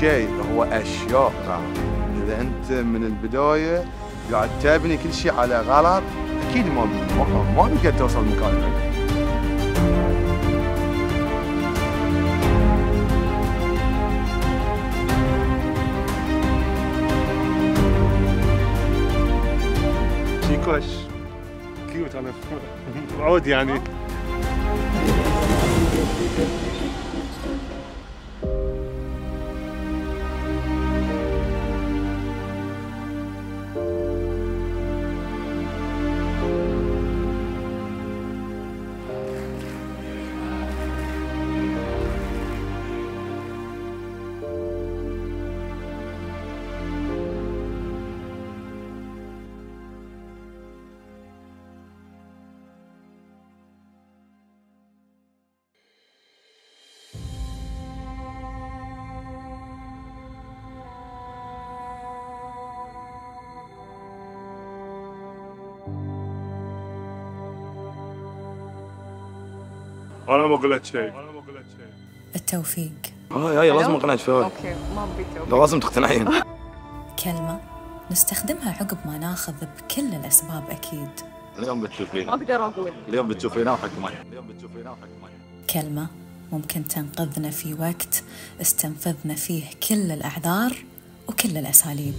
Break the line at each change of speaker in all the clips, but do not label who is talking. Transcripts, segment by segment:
شيء، هو اشياء. اذا انت من البدايه قاعد تبني كل شيء على غلط، اكيد ما بقدر توصل مكان.
شيكوش كيوت، انا عود يعني. انا ما قلت شيء.
التوفيق.
هاي لازم اقنعك فيها.
اوكي ما بدي
لازم تقتنعين.
كلمة نستخدمها عقب ما ناخذ بكل الأسباب أكيد.
اليوم بتشوفينا.
ما اقدر اقول.
اليوم بتشوفينا وحكمي.
كلمة ممكن تنقذنا في وقت استنفذنا فيه كل الأعذار وكل الأساليب.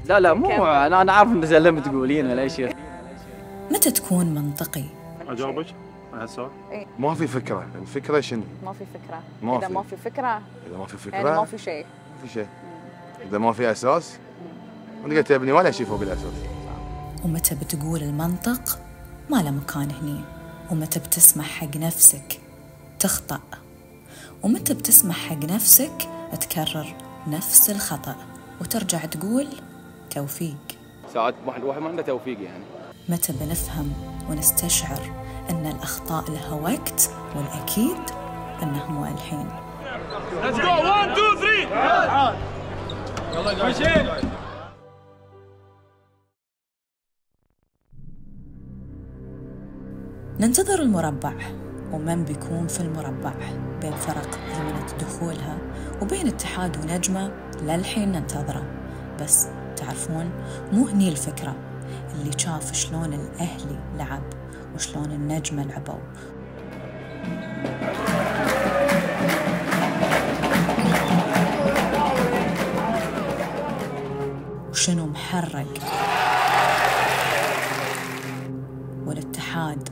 لا مو انا عارف ان زي لما تقولين ولا شيء.
متى تكون منطقي؟
اجاوبك على السؤال؟
ما في فكره، الفكره شنو؟
ما في فكره.
ما
اذا
في.
ما في فكره
اذا ما في فكره
يعني ما في شيء.
ما في شيء. اذا ما في اساس ما تقدر تبني ولا شيء فوق الاساس.
ومتى بتقول المنطق ما له مكان هني، ومتى بتسمح حق نفسك تخطأ، ومتى بتسمح حق نفسك تكرر نفس الخطأ وترجع تقول توفيق.
ساعات واحد ما عنده توفيق يعني.
متى بنفهم ونستشعر أن الأخطاء لها وقت، والأكيد أنه مو الحين.
Let's go 1 2 3 يلا ماشي.
ننتظر المربع، ومن بيكون في المربع بين فرق زمنة دخولها وبين اتحاد ونجمة للحين ننتظره. بس تعرفون مو هني الفكرة، اللي شاف شلون الأهلي لعب وشلون النجمة لعبوا وشنو محرق، والاتحاد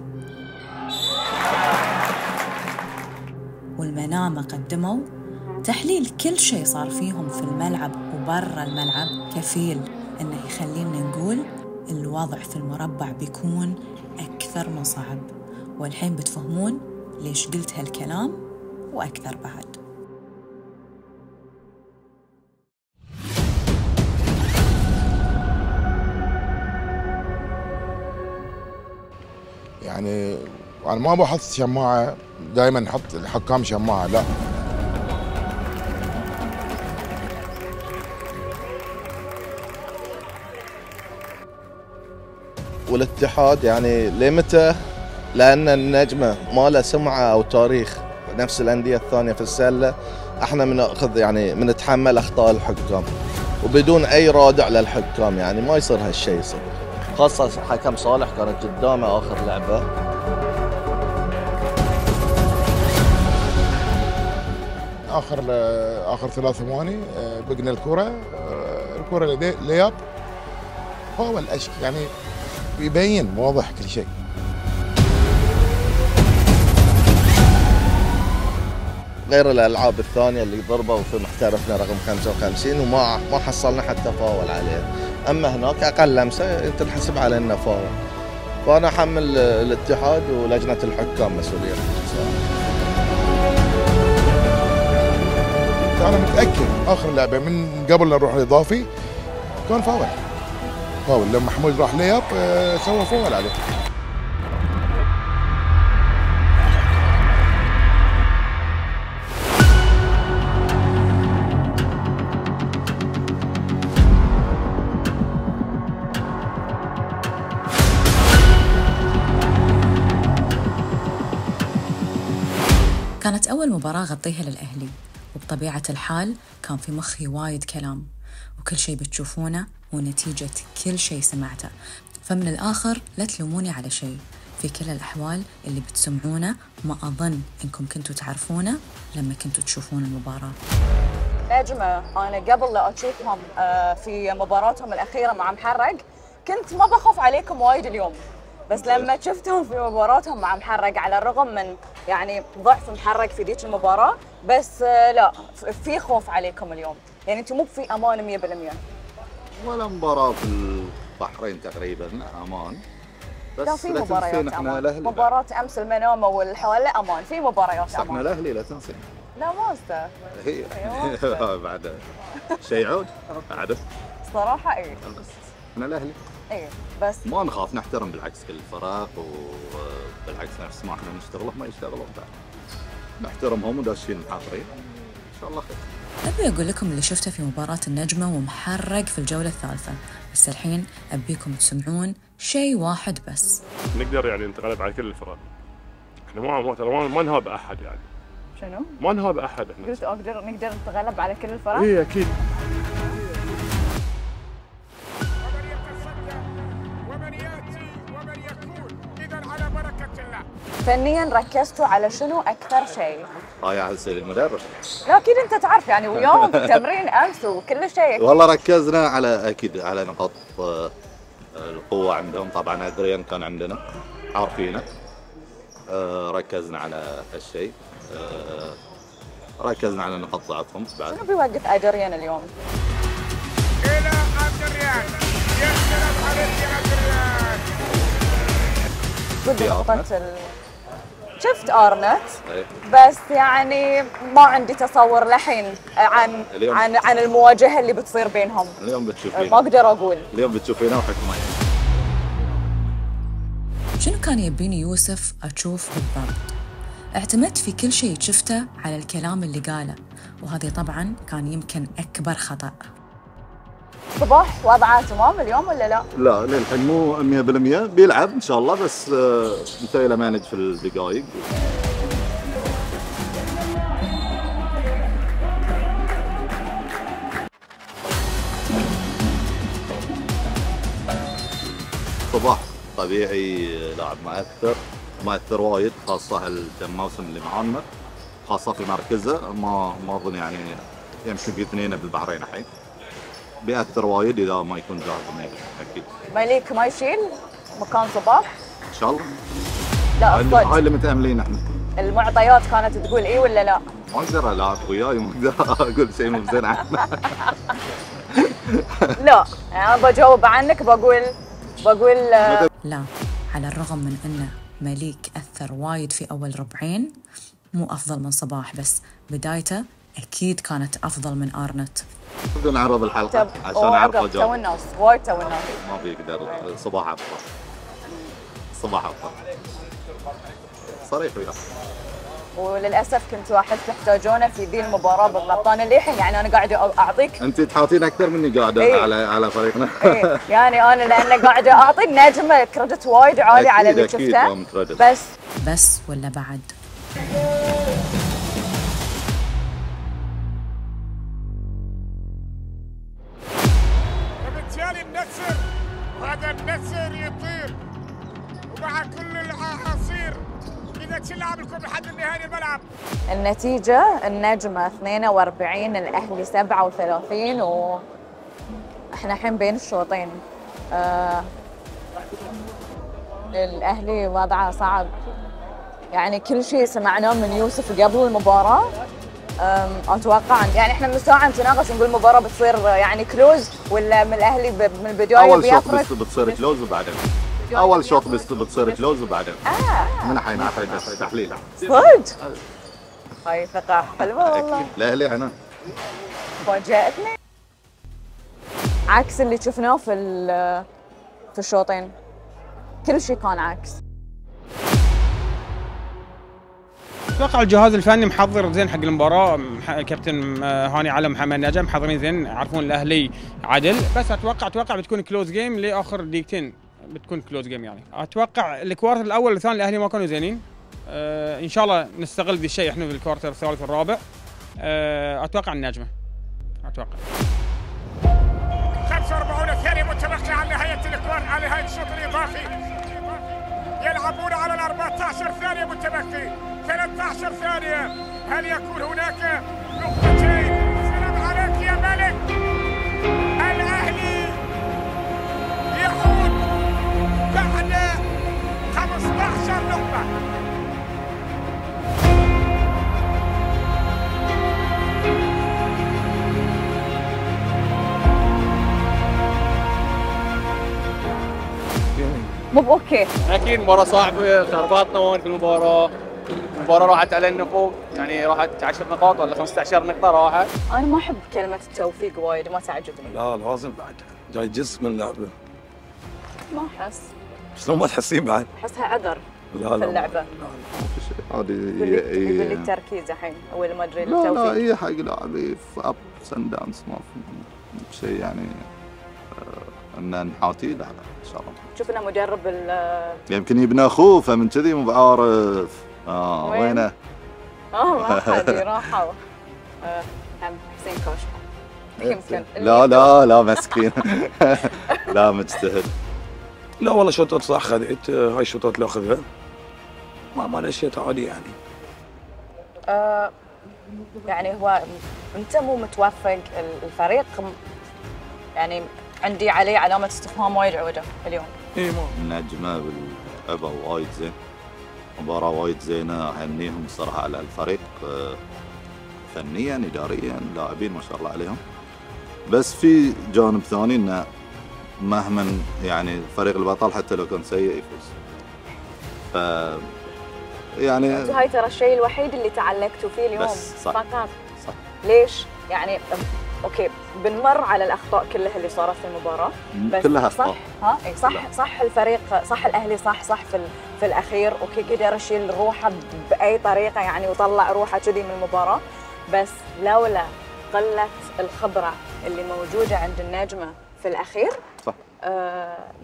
والمنامة قدموا تحليل كل شيء صار فيهم في الملعب وبرا الملعب، كفيل انه يخلينا نقول الوضع في المربع بيكون اكثر من صعب. والحين بتفهمون ليش قلت هالكلام واكثر بعد.
يعني انا ما بحط شماعه، دائما نحط الحكام شماعه، لا.
والاتحاد يعني لمتى؟ لان النجمه ما له سمعه او تاريخ نفس الانديه الثانيه في السله. احنا بناخذ يعني بنتحمل اخطاء الحكام وبدون اي رادع للحكام، يعني ما يصير هالشيء يصير. خاصه حكم صالح كانت قدامه اخر لعبه.
اخر 3 ثواني بقنا الكره لياب فاول اشك، يعني يبين واضح كل شيء.
غير الالعاب الثانيه اللي ضربوا في محترفنا رقم 55 وما حصلنا حتى فاول عليه. اما هناك اقل لمسه تنحسب علينا فاول. فانا احمل الاتحاد ولجنه الحكام مسؤوليه.
انا متاكد اخر لعبه من قبل لا نروح الاضافي كان فاول لما محمود راح لياب سوى فاول عليه.
كانت أول مباراة غطيها للأهلي، وبطبيعة الحال كان في مخي وايد كلام، وكل شي بتشوفونه ونتيجة كل شي سمعته. فمن الآخر لا تلوموني على شي، في كل الأحوال اللي بتسمعونه ما أظن إنكم كنتوا تعرفونه لما كنتوا تشوفون المباراة.
نجمة، أنا قبل لا أشوفهم في مباراتهم الأخيرة مع محرق كنت ما بخاف عليكم وايد اليوم، بس لما شفتهم في مباراتهم مع محرق على الرغم من يعني ضعف محرق في ذيك المباراة، بس لا في خوف عليكم اليوم، يعني أنتم مو في أمان 100%.
ولا مباراة في البحرين تقريبا أمان، بس
لا في مباريات أمان.
بعد.
مباراة أمس المنامة والحوالة أمان، في مباريات أمان.
احنا الأهلي لا تنسين.
لا ما أستاهل.
هي بعد شيء عود عادة.
صراحة إيه.
احنا الأهلي.
إيه بس
ما نخاف، نحترم بالعكس كل الفرق، وبالعكس نفس ما احنا نشتغل ما يشتغلون بعد. نحترمهم وداشين حاضرين. إن شاء الله خير.
أبي أقول لكم اللي شفته في مباراة النجمة ومحرق في الجولة الثالثة، بس الحين أبيكم تسمعون شيء واحد بس.
نقدر يعني نتغلب على كل الفرق. احنا ما نهاب احد يعني.
شنو؟
ما نهاب احد احنا.
قلت نقدر نتغلب على كل الفرق؟
اي اكيد.
ومن يتصدى ومن ياتي ومن يكون، اذا على بركه الله.
فنيا ركزتوا على شنو أكثر شيء؟
يا حسين المدرب.
لا أكيد أنت تعرف يعني وياهم في التمرين أمس وكل شيء.
والله ركزنا على اكيد على نقاط القوة عندهم، طبعا ادريان كان عندنا عارفينه. ركزنا على هالشيء. ركزنا على نقاط ضعفهم بعد.
شنو بيوقف أدريان اليوم؟
الى ادريان، يا سلام عليك يا ادريان.
ضد نقطة شفت أرنت،
إيه.
بس يعني ما عندي تصور لحين عن
اليوم.
عن المواجهة اللي بتصير بينهم.
اليوم
ما
بتشوفينا.
أقدر أقول.
اليوم بتشوفينا وحكمة.
شنو كان يبيني يوسف أشوف بالضبط؟ اعتمدت في كل شيء شفته على الكلام اللي قاله، وهذه طبعاً كان يمكن أكبر خطأ.
صباح وضعه تمام اليوم ولا لا؟
لا للحين مو 100% بيلعب ان شاء الله، بس نسوي له مانج في الدقائق. صباح طبيعي لاعب مؤثر وايد، خاصة هالكم موسم اللي معانا، خاصة في مركزه. ما اظن يعني يمكن في اثنين بالبحرين الحين. بيأثر وايد اذا ما يكون جاهز اكيد.
مليك ما يشيل مكان صباح؟
ان شاء الله.
لا
هاي
الصدق
اللي متأملين احنا.
المعطيات كانت تقول ايه ولا لا؟
ما اقدر العب وياي وما اقدر اقول شيء مو زين عنه.
لا يعني انا بجاوب عنك بقول
لا، على الرغم من أن مليك أثر وايد في أول ربعين، مو أفضل من صباح، بس بدايته أكيد كانت أفضل من أرنت.
بدنا نعرض الحلقة عشان أعرف
تو
أجاوب.
الناس وايد تو الناس.
ما بيقدر. صباح أفضل. صباح أفضل. صريح وياه.
وللاسف كنتوا احس تحتاجونه في ذي المباراه بالضبط. انا للحين يعني انا قاعده اعطيك.
انت تحاطين اكثر مني قاعده
إيه.
على فريقنا.
إيه. يعني انا لان قاعده اعطي النجمه كريدت وايد عالي على اللي شفته.
بس ولا بعد؟
وبالتالي النسر، وهذا النسر يطير ومع كل الاعاصير اذا تلعب لكم لحد نهايه الملعب.
النتيجه النجمه 42 الاهلي 37 احنا الحين بين الشوطين. الاهلي وضعه صعب، يعني كل شيء سمعناه من يوسف قبل المباراه. اتوقع يعني احنا من ساعه نتناقش نقول المباراه بتصير يعني كلوز ولا من الاهلي من البدايه
بيفرق. اول شوط بتصير كلوز وبعدين اول شوط بتصير كلوز وبعدين من الحين تحليل.
صدق؟ هاي ثقة حلوة والله.
الاهلي هنا
فاجأتني عكس اللي شفناه في الشوطين، كل شيء كان عكس.
اتوقع الجهاز الفني محضر زين حق المباراه، كابتن هاني علم محمد نجم محضرين زين، يعرفون الاهلي عدل، بس اتوقع بتكون كلوز جيم لاخر دقيقتين، بتكون كلوز جيم يعني. اتوقع الكوارتر الاول والثاني الاهلي ما كانوا زينين. ان شاء الله نستغل ذي الشيء احنا في الكوارتر الثالث والرابع، اتوقع النجمه، اتوقع.
45 ثانية متبقية على نهاية الكرة، على نهاية الشوط الإضافي. يلعبون على 14 ثانية متبقي، 13 ثانية. هل يكون هناك نقطتين؟ سلام عليك يا ملك. الأهلي يعود بعد 15 نقطة.
مو اوكي.
اكيد مباراه صعبه، خربطنا هون في المباراه راحت على النفوق، يعني راحت 10 نقاط ولا 15 نقطه راحت.
انا ما احب كلمه التوفيق وايد، ما تعجبني.
لا لازم بعد، جاي جزء من اللعبه.
ما احس.
شلون ما تحسين بعد؟
احسها عذر
لا
في اللعبه.
هذه
يقول لي التركيز الحين ولا ما ادري
لا
التوفيق.
هي حق لاعبي في ابس اند داونز، ما في شيء يعني ان نحاتي. لا ان شاء الله.
شفنا مدرب
يمكن يبنى اخوه فمن كذي مو بعارف. وينه؟
ما حد راحوا. هم حسين كوش يمكن.
لا مسكين. لا مجتهد.
لا والله شوطات صح خذيت، هاي الشوطات اللي اخذها ما نشيت عادي يعني.
يعني هو انت مو متوفق الفريق، يعني عندي عليه علامه استفهام وايد عوده اليوم.
اي
النجمه بالأبا وايد زين، مباراه وايد زينه، اهنيهم الصراحه على الفريق فنيا اداريا، لاعبين ما شاء الله عليهم. بس في جانب ثاني انه مهما يعني الفريق البطل حتى لو كان سيء يفوز. ف يعني
انتوا هاي ترى الشيء الوحيد اللي تعلقتوا فيه اليوم
فقط.
صح. ليش؟ يعني اوكي بنمر على الاخطاء كلها اللي صارت في المباراه، بس
كلها
صح اي صح الفريق صح الاهلي صح في الاخير اوكي قدر يشيل روحه باي طريقه يعني وطلع روحه كذي من المباراه، بس لولا قله الخبره اللي موجوده عند النجمه في الاخير
صح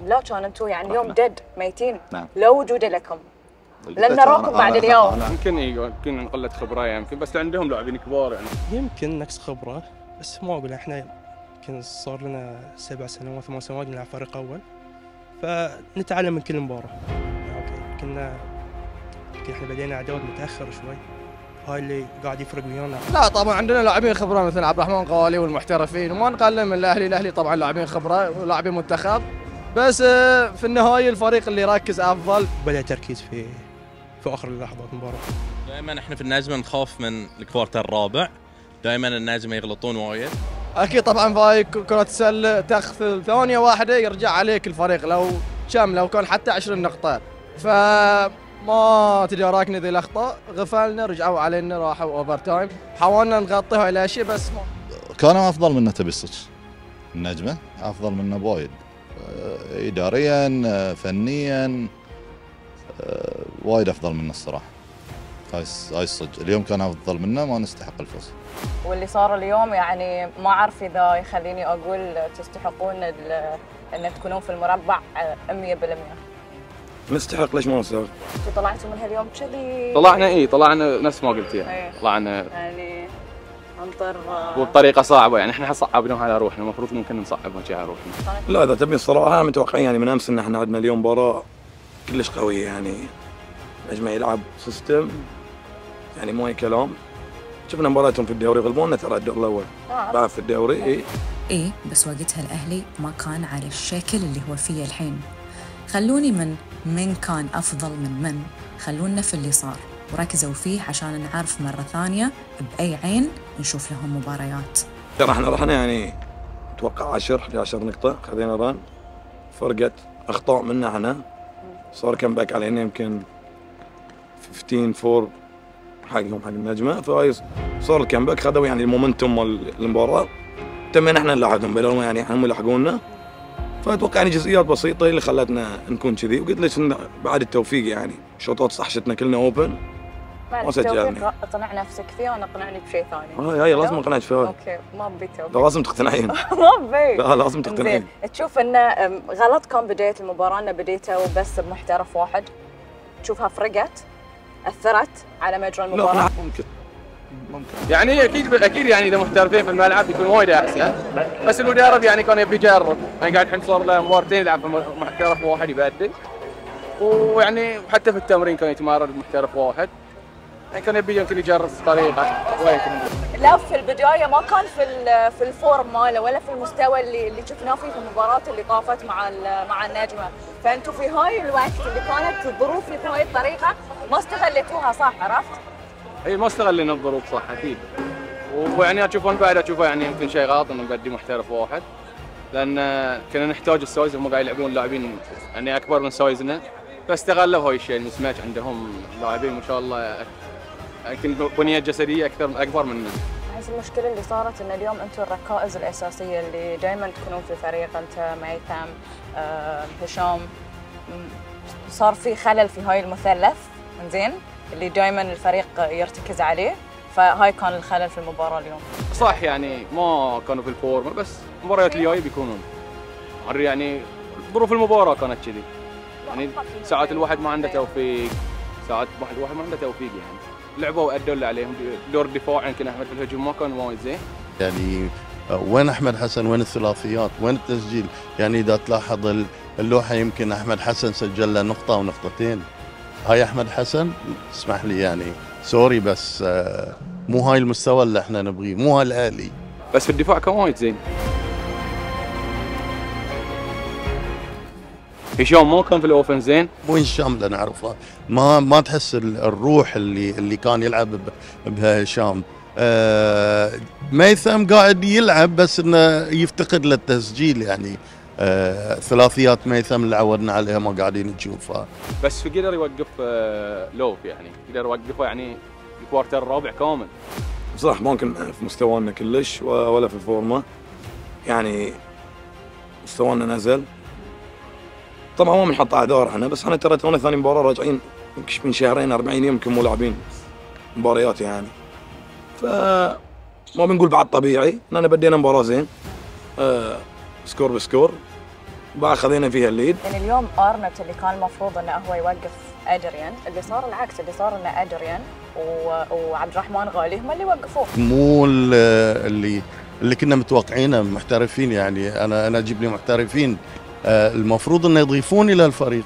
لا كان انتم يعني اليوم ديد ميتين.
نعم.
لا وجود لكم لن نراكم بعد اليوم.
يمكن قله خبره يمكن، بس عندهم لاعبين كبار يعني.
يمكن نقص خبره، بس ما اقول احنا يمكن صار لنا 7 سنوات 8 سنوات نلعب فريق اول، فنتعلم من كل مباراه. اوكي يمكن احنا بدينا عداوه متاخر شوي، هاي اللي قاعد يفرق ويانا.
لا طبعا عندنا لاعبين خبره مثل عبد الرحمن قوالي والمحترفين، وما نقلل من الاهلي طبعا لاعبين خبره ولاعبين منتخب، بس في النهايه الفريق اللي يركز افضل.
بدا تركيز في اخر لحظات المباراه.
دائما احنا في النجمه نخاف من الكوارتر الرابع، دائما النجمه يغلطون وايد.
اكيد طبعا في كره السله تاخذ ثانيه واحده يرجع عليك الفريق، لو كان حتى 20 نقطه، فما تداركنا ذي الاخطاء، غفلنا رجعوا علينا راحوا اوفر تايم، حاولنا نغطيها الى شيء بس
كانوا افضل منا تبي الصدق. النجمه افضل منا بوايد، اداريا فنيا وايد افضل منا الصراحه. هاي الصدق، اليوم كان افضل منا، ما نستحق الفوز.
واللي صار اليوم يعني ما اعرف اذا يخليني اقول تستحقون ان تكونون في المربع 100%.
نستحق، ليش ما نستحق؟
انتوا طلعتوا منها اليوم كذي.
طلعنا نفس ما قلت طلعنا
يعني انطر
وبطريقه صعبه، يعني احنا صعبناها على روحنا، المفروض ممكن نصعبها على روحنا.
لا اذا تبي الصراحه متوقعين يعني من امس ان احنا عندنا اليوم مباراه كلش قويه، يعني نجمه يلعب سيستم يعني مو اي كلام. شفنا مباراتهم في الدوري غلبونا ترى الدور الاول بعد في الدوري.
ايه بس وقتها الاهلي ما كان على الشكل اللي هو فيه الحين. خلوني من كان افضل من خلونا في اللي صار وركزوا فيه عشان نعرف مرة ثانية بأي عين نشوف لهم مباريات.
ترى احنا رحنا يعني اتوقع 11 نقطة، خذينا ران، فرقت اخطاء منا احنا، صار كم باك علينا يمكن 15-4 حقهم حق النجمة، فهاي صار الكم باك، خذوا يعني المومنتوم مال المباراة، تمينا احنا نلعبهم بدل ما يعني هم يلحقونا، فاتوقع يعني جزئيات بسيطة اللي خلتنا نكون كذي، وقلت لك بعد التوفيق يعني شوطات صح شتنا كلنا اوبن
ما سجلنا. اقنع نفسك فيه وانا اقنعني بشيء ثاني.
هاي لازم اقنعك فيها.
اوكي ما ابي توفيق.
لازم تقتنعين.
ما ابي.
لا لازم تقتنعين.
تشوف انه غلط كان بداية المباراة انه بديته وبس بمحترف واحد، تشوفها فرقت اثرت على مجرى المباراة؟
لا ممكن
يعني اكيد يعني اذا محترفين في الملعب بيكون وايد احسن، بس المدرب يعني كان يبي يجرب، يعني قاعد الحين صار له مباراتين يلعب في محترف واحد يبدل، ويعني حتى في التمرين كان يتمرن بمحترف واحد، يعني كان يبي يمكن يجرب طريقه
لا في البدايه ما كان في الفورم ماله ولا في المستوى اللي شفناه فيه في المباراه اللي طافت مع النجمه، فانتم في هاي الوقت اللي كانت الظروف في هاي الطريقه ما استغليتوها صح، عرفت؟
اي ما استغلينا الظروف صح اكيد، ويعني اشوفون بعد يعني يمكن شيء غلط انه نقدم محترف واحد، لان كنا نحتاج السايز، هم قاعد يلعبون لاعبين يعني اكبر من سايزنا، فاستغلوا هاي الشيء. المسماج عندهم لاعبين ما شاء الله يمكن بنيه جسديه اكبر مننا.
احس المشكله اللي صارت ان اليوم انتم الركائز الاساسيه اللي دائما تكونون في الفريق، انت ميثم هشام، صار في خلل في هاي المثلث زين اللي دائما الفريق يرتكز عليه، فهاي كان الخلل في المباراه اليوم.
صح يعني ما كانوا في الفورمه، بس المباريات الجايه بيكونون يعني ظروف المباراه كانت كذي، يعني ساعات الواحد ما عنده توفيق، ساعات الواحد ما عنده توفيق، يعني لعبوا وادوا اللي عليهم. دور الدفاع يمكن احمد في الهجوم ما كان وايد زين،
يعني وين احمد حسن، وين الثلاثيات، وين التسجيل؟ يعني اذا تلاحظ اللوحه يمكن احمد حسن سجل له نقطه ونقطتين، هاي احمد حسن اسمح لي يعني سوري، بس مو هاي المستوى اللي احنا نبغيه، مو هاي الاهلي.
بس في الدفاع كان وايد زين. هشام ما كان في الاوفنس زين.
مو هشام اللي نعرفه، ما تحس الروح اللي كان يلعب بها هشام. ميثم قاعد يلعب بس انه يفتقد للتسجيل، يعني ثلاثيات ميثم اللي عودنا عليها ما قاعدين نشوفها.
بس قدر يوقف لوف، يعني قدر يوقفه يعني الكوارتر الرابع كامل.
بصراحه ما كنا في مستوانا كلش ولا في الفورمه، يعني مستوانا نزل. طبعا ما بنحط اعذار احنا، بس احنا ترى تونا ثاني مباراه راجعين من شهرين 40 يوم يمكن مو لاعبين مباريات يعني، فما بنقول بعد طبيعي اننا بدينا مباراه زين سكور بسكور، بعد خذينا فيها الليد.
يعني اليوم ارنت اللي كان المفروض انه هو يوقف ادريان، اللي صار العكس، اللي صار انه ادريان وعبد الرحمن غالي هم اللي وقفوه.
مو اللي كنا متوقعينه محترفين، يعني انا اجيب لي محترفين المفروض انه يضيفون الى الفريق.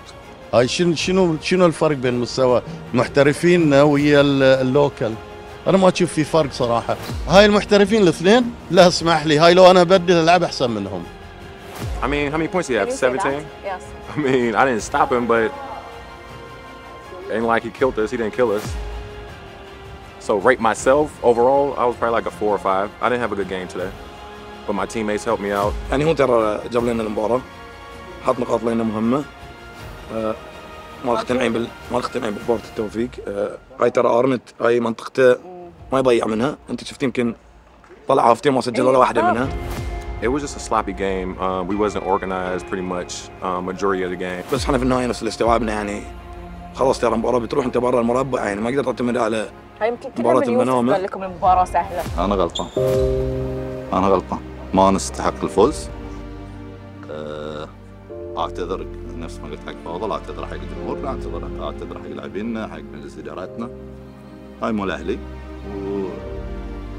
هاي شنو الفرق بين مستوى محترفين ويا اللوكل؟ انا ما اشوف في فرق صراحه. هاي المحترفين الاثنين لا اسمح لي، هاي لو انا ابدل العب احسن منهم.
I mean, how many points did he have? 17?
Yes.
I mean, I didn't stop him, but it ain't like he killed us. He didn't kill us. So rate myself overall, I was probably like a 4 or 5. I didn't have a good game today, but my teammates helped me out.
يعني هو ترى جاب لنا المباراه، حط نقاط لنا مهمه. ما نقتنعين بفورة التوفيق. هاي ترى ارنت هاي منطقته ما يضيع منها، انت شفت يمكن طلع هافتين ما سجل ولا واحده منها.
It was just a sloppy game. We wasn't organized pretty much majority of the game.
بس احنا في النهايه نفس اللي استوعبنا، يعني خلاص ترى المباراه بتروح انت برا المربع، يعني ما قدرت تعتمد على مباراه المنامه.
قال لكم المباراه سهله.
انا غلطان ما نستحق الفوز. اعتذر نفس ما قلت حق فاضل، اعتذر حق الجمهور، اعتذر حق لاعبينا، حق مجلس ادارتنا. هاي مو الاهلي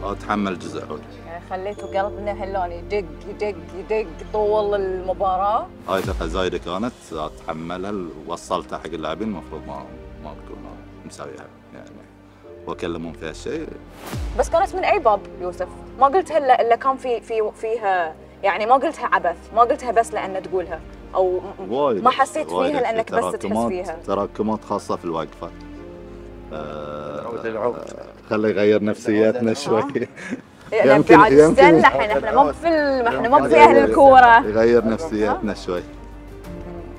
واتحمل جزء عود.
يعني خليتوا قلبنا هلون يدق يدق يدق طول المباراه.
هاي ثقه زايده كانت اتحملها ووصلتها حق اللاعبين، المفروض ما بكون مسويها يعني واكلمهم في هالشيء.
بس كانت من اي باب يوسف؟ ما قلتها الا كان فيها يعني ما قلتها عبث، ما قلتها بس لان تقولها او ما حسيت فيها لانك بس تحس فيها.
تراكمات خاصه في الوقفه. خلي يغير نفسياتنا شوي.
يمكن نستنى احنا ما في اهل الكوره.
يغير نفسياتنا شوي.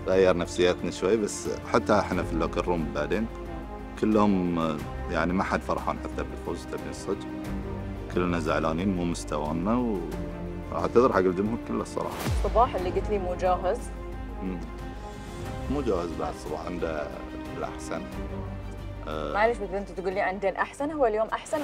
غير نفسياتنا شوي، بس حتى احنا في اللوكر روم بعدين كلهم يعني ما حد فرحان حتى بالفوز تبين الصدق. كلنا زعلانين، مو مستوانا، واعتذر حق الجمهور كله الصراحه.
صباح اللي قلت لي مو جاهز.
مو جاهز بعد صباح، عنده الاحسن.
معلش بس انت تقول لي عنده الاحسن، هو اليوم احسن.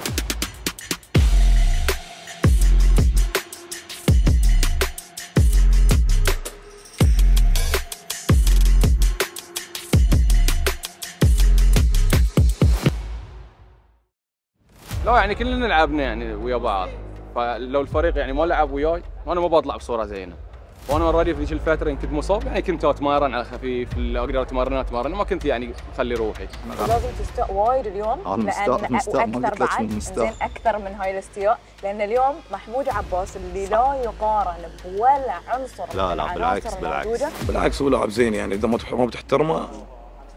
لا يعني كلنا لعبنا يعني ويا بعض، فلو الفريق يعني ما لعب وياي وانا ما بطلع بصوره زينه. وانا اوريدي في ذيك الفتره كنت مصاب، يعني كنت اتمرن على خفيف، اقدر اتمرن ما كنت يعني اخلي روحي.
لازم تستاء وايد اليوم زين اكثر من هاي الاستياء، لان اليوم محمود عباس اللي لا يقارن بولا عنصر
لا بالعكس
هو لاعب زين يعني اذا ما بتحترمه.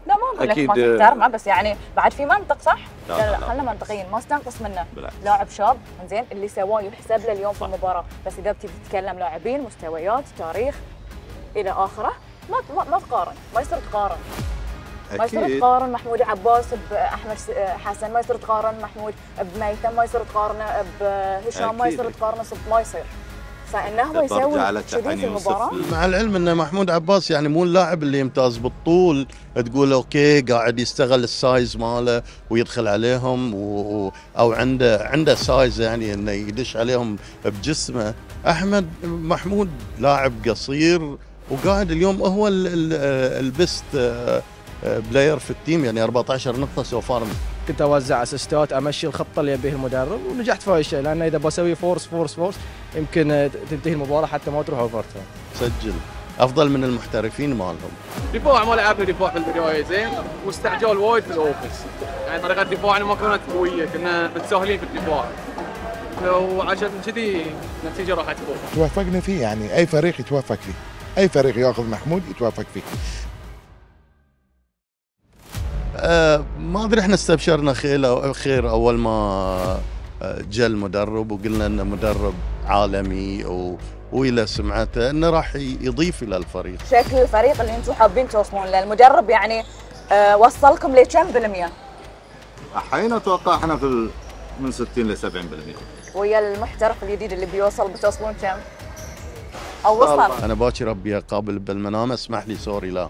لا ما اقول لك ما تحترمه، بس يعني بعد في منطق صح؟ لا خلينا منطقيين، ما استنقص منه. لاعب شاب زين اللي سواه يحسب له اليوم في المباراه، بس اذا بتيجي تتكلم لاعبين مستويات تاريخ الى اخره ما تقارن، ما يصير تقارن. ما يصير تقارن محمود عباس باحمد حسن، ما يصير تقارن محمود بميثم، ما يصير تقارنه بهشام، ما يصير تقارنه ما يصير. فانه هو يسوي كذي في المباراه.
مع العلم ان محمود عباس يعني مو اللاعب اللي يمتاز بالطول تقول اوكي قاعد يستغل السايز ماله ويدخل عليهم او عنده سايز يعني انه يدش عليهم بجسمه. محمود لاعب قصير وقاعد اليوم هو البست بلاير في التيم، يعني 14 نقطه سو فار.
كنت اوزع اسيستات، امشي الخطه اللي يبيه المدرب، ونجحت في هاي الشيء، لان اذا بسوي فورس يمكن تنتهي المباراه حتى ما تروح اوفر تايم.
سجل افضل من المحترفين مالهم.
دفاع ما لعبنا دفاع في البدايه زين، واستعجال وايد في الاوفنس، يعني طريقه دفاعنا ما كانت قويه، كنا متساهلين في الدفاع، وعشان كذي النتيجه راحت فوق.
توافقنا فيه، يعني اي فريق يتوافق فيه، اي فريق ياخذ محمود يتوافق فيه.
ما ادري احنا استبشرنا خير اول ما جاء المدرب وقلنا انه مدرب عالمي والى سمعته انه راح يضيف الى الفريق.
شكل الفريق اللي انتم حابين توصلون له، المدرب يعني وصلكم لكم بالمية؟
الحين اتوقع احنا في من 60 ل 70%.
ويا المحترف الجديد اللي بيوصل بتوصلون كم؟ او وصل؟
انا باكر ربي اقابل بالمنام، اسمح لي سوري لا.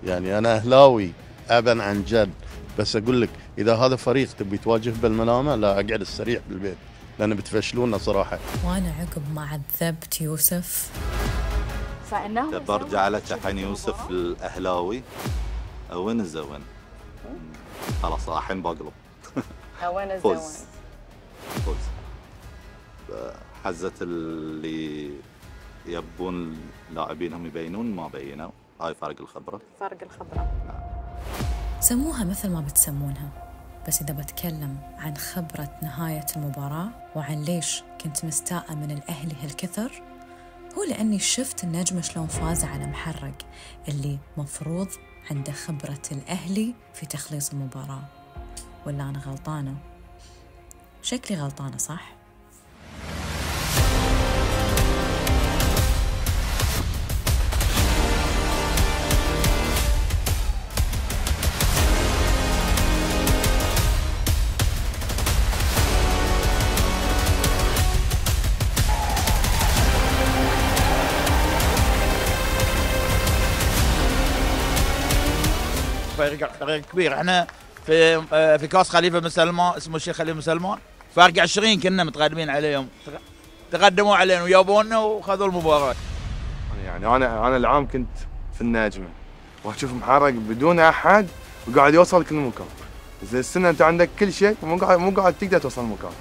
يعني انا اهلاوي ابا عن جد، بس اقول لك اذا هذا فريق تبي تواجه بالمنامه لا اقعد استريح بالبيت لان بتفشلونا صراحه.
وانا عقب ما عذبت يوسف
فانه
برجع لك الحين يوسف الاهلاوي وين الزون؟ خلاص الحين بقلب.
وين الزون؟
فوز. حزة اللي يبون لاعبينهم يبينون ما بينوا، هاي فرق الخبره.
فرق الخبره.
سموها مثل ما بتسمونها، بس إذا بتكلم عن خبرة نهاية المباراة وعن ليش كنت مستاءة من الأهلي هالكثر، هو لأني شفت النجم شلون فاز على محرق اللي مفروض عنده خبرة الأهلي في تخليص المباراة. ولا أنا غلطانة؟ شكلي غلطانة صح؟
فريق كبير. احنا في كاس خليفه بن سلمان، اسمه الشيخ خليفه بن سلمان، فرق 20 كنا متقدمين عليهم، تقدموا علينا وجابونا وخذوا المباراه.
يعني انا العام كنت في النجمه واشوف محرق بدون احد وقاعد يوصل كل مكان. زي السنه انت عندك كل شيء مو قاعد تقدر توصل مكان.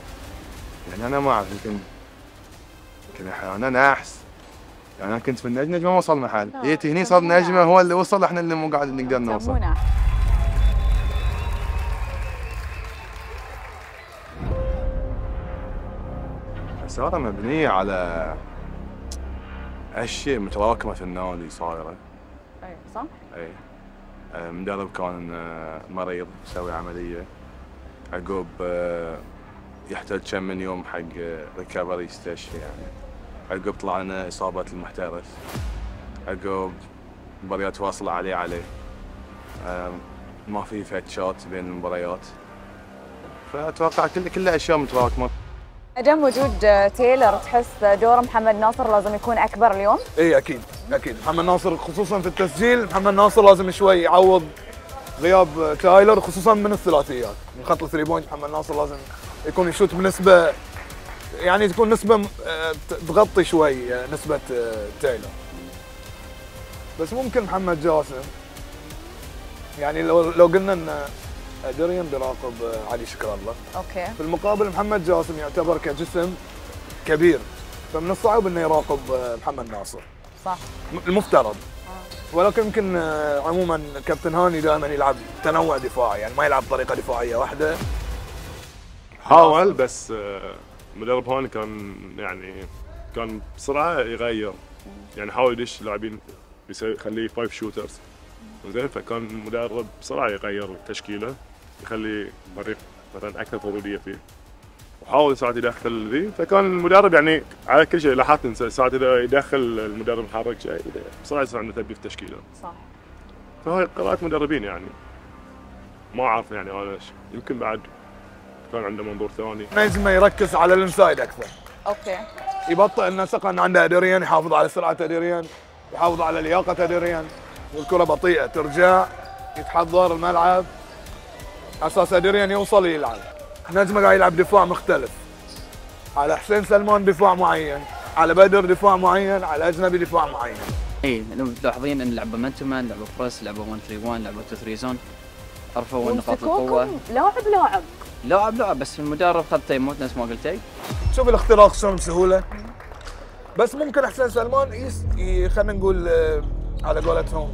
يعني انا ما اعرف يمكن احيانا نحس. يعني انا كنت في النجمه ما وصل محل، جيت هني صار نجمه هو اللي وصل، احنا اللي مو قاعد نقدر نوصل. خسارة مبنية على اشياء متراكمة في النادي صايرة.
اي صح؟
اي مدرب كان مريض يسوي عملية، عقب يحتاج كم من يوم حق ريكفري يستشفي يعني. عقب طلع لنا إصابة المحترف، عقب مباريات واصلة عليه ما في فتشات بين المباريات، فأتوقع كلها أشياء متراكمة.
عدم وجود تايلر تحس دور محمد ناصر لازم يكون أكبر اليوم؟
إي أكيد محمد ناصر خصوصاً في التسجيل، محمد ناصر لازم شوي يعوض غياب تايلر خصوصاً من الثلاثيات، من خط الثري بوينت محمد ناصر لازم يكون يشوت بنسبة، يعني تكون نسبة تغطي شوي نسبة تايلر. بس ممكن محمد جاسم، يعني لو قلنا ان
ادريان بيراقب علي شكر الله.
اوكي.
في المقابل محمد جاسم يعتبر كجسم كبير، فمن الصعب انه يراقب محمد ناصر.
صح.
المفترض. ولكن يمكن عموما كابتن هاني دائما يلعب تنوع دفاعي، يعني ما يلعب طريقه دفاعيه واحده.
حاول، بس مدرب هون كان بسرعه يغير، يعني حاول يدش لاعبين يخليه 5 شوترز زين، فكان المدرب بسرعه يغير التشكيله يخلي فريق مثلا اكثر فضوليه فيه، وحاول ساعات يدخل ذي، فكان المدرب يعني على كل شيء لاحظت ساعات اذا يدخل المدرب يحرك شيء بسرعه يصير عنده تبديل في التشكيله.
صح.
فهاي قراءة مدربين يعني ما اعرف يعني انا يمكن بعد كان عنده منظور ثاني.
نجم يركز على الانسايد اكثر.
اوكي.
يبطئ النسق ان عنده ادريان، يحافظ على سرعه ادريان، يحافظ على لياقه ادريان، والكره بطيئه ترجع يتحضر الملعب اساس ادريان يوصل يلعب. نجم قاعد يلعب دفاع مختلف، على حسين سلمان دفاع معين، على بدر دفاع معين، على اجنبي دفاع معين.
اي ملاحظين ان لعبه مان تو مان، لعبه بريس، لعبه 1 3 1، لعبه 2 3 زون، عرفوا نقاط القوه. لاعب بس المدرب خذ تايموت نفس ما قلتي.
شوف الاختراق شلون بسهوله، بس ممكن حسين سلمان خلينا نقول على قولتهم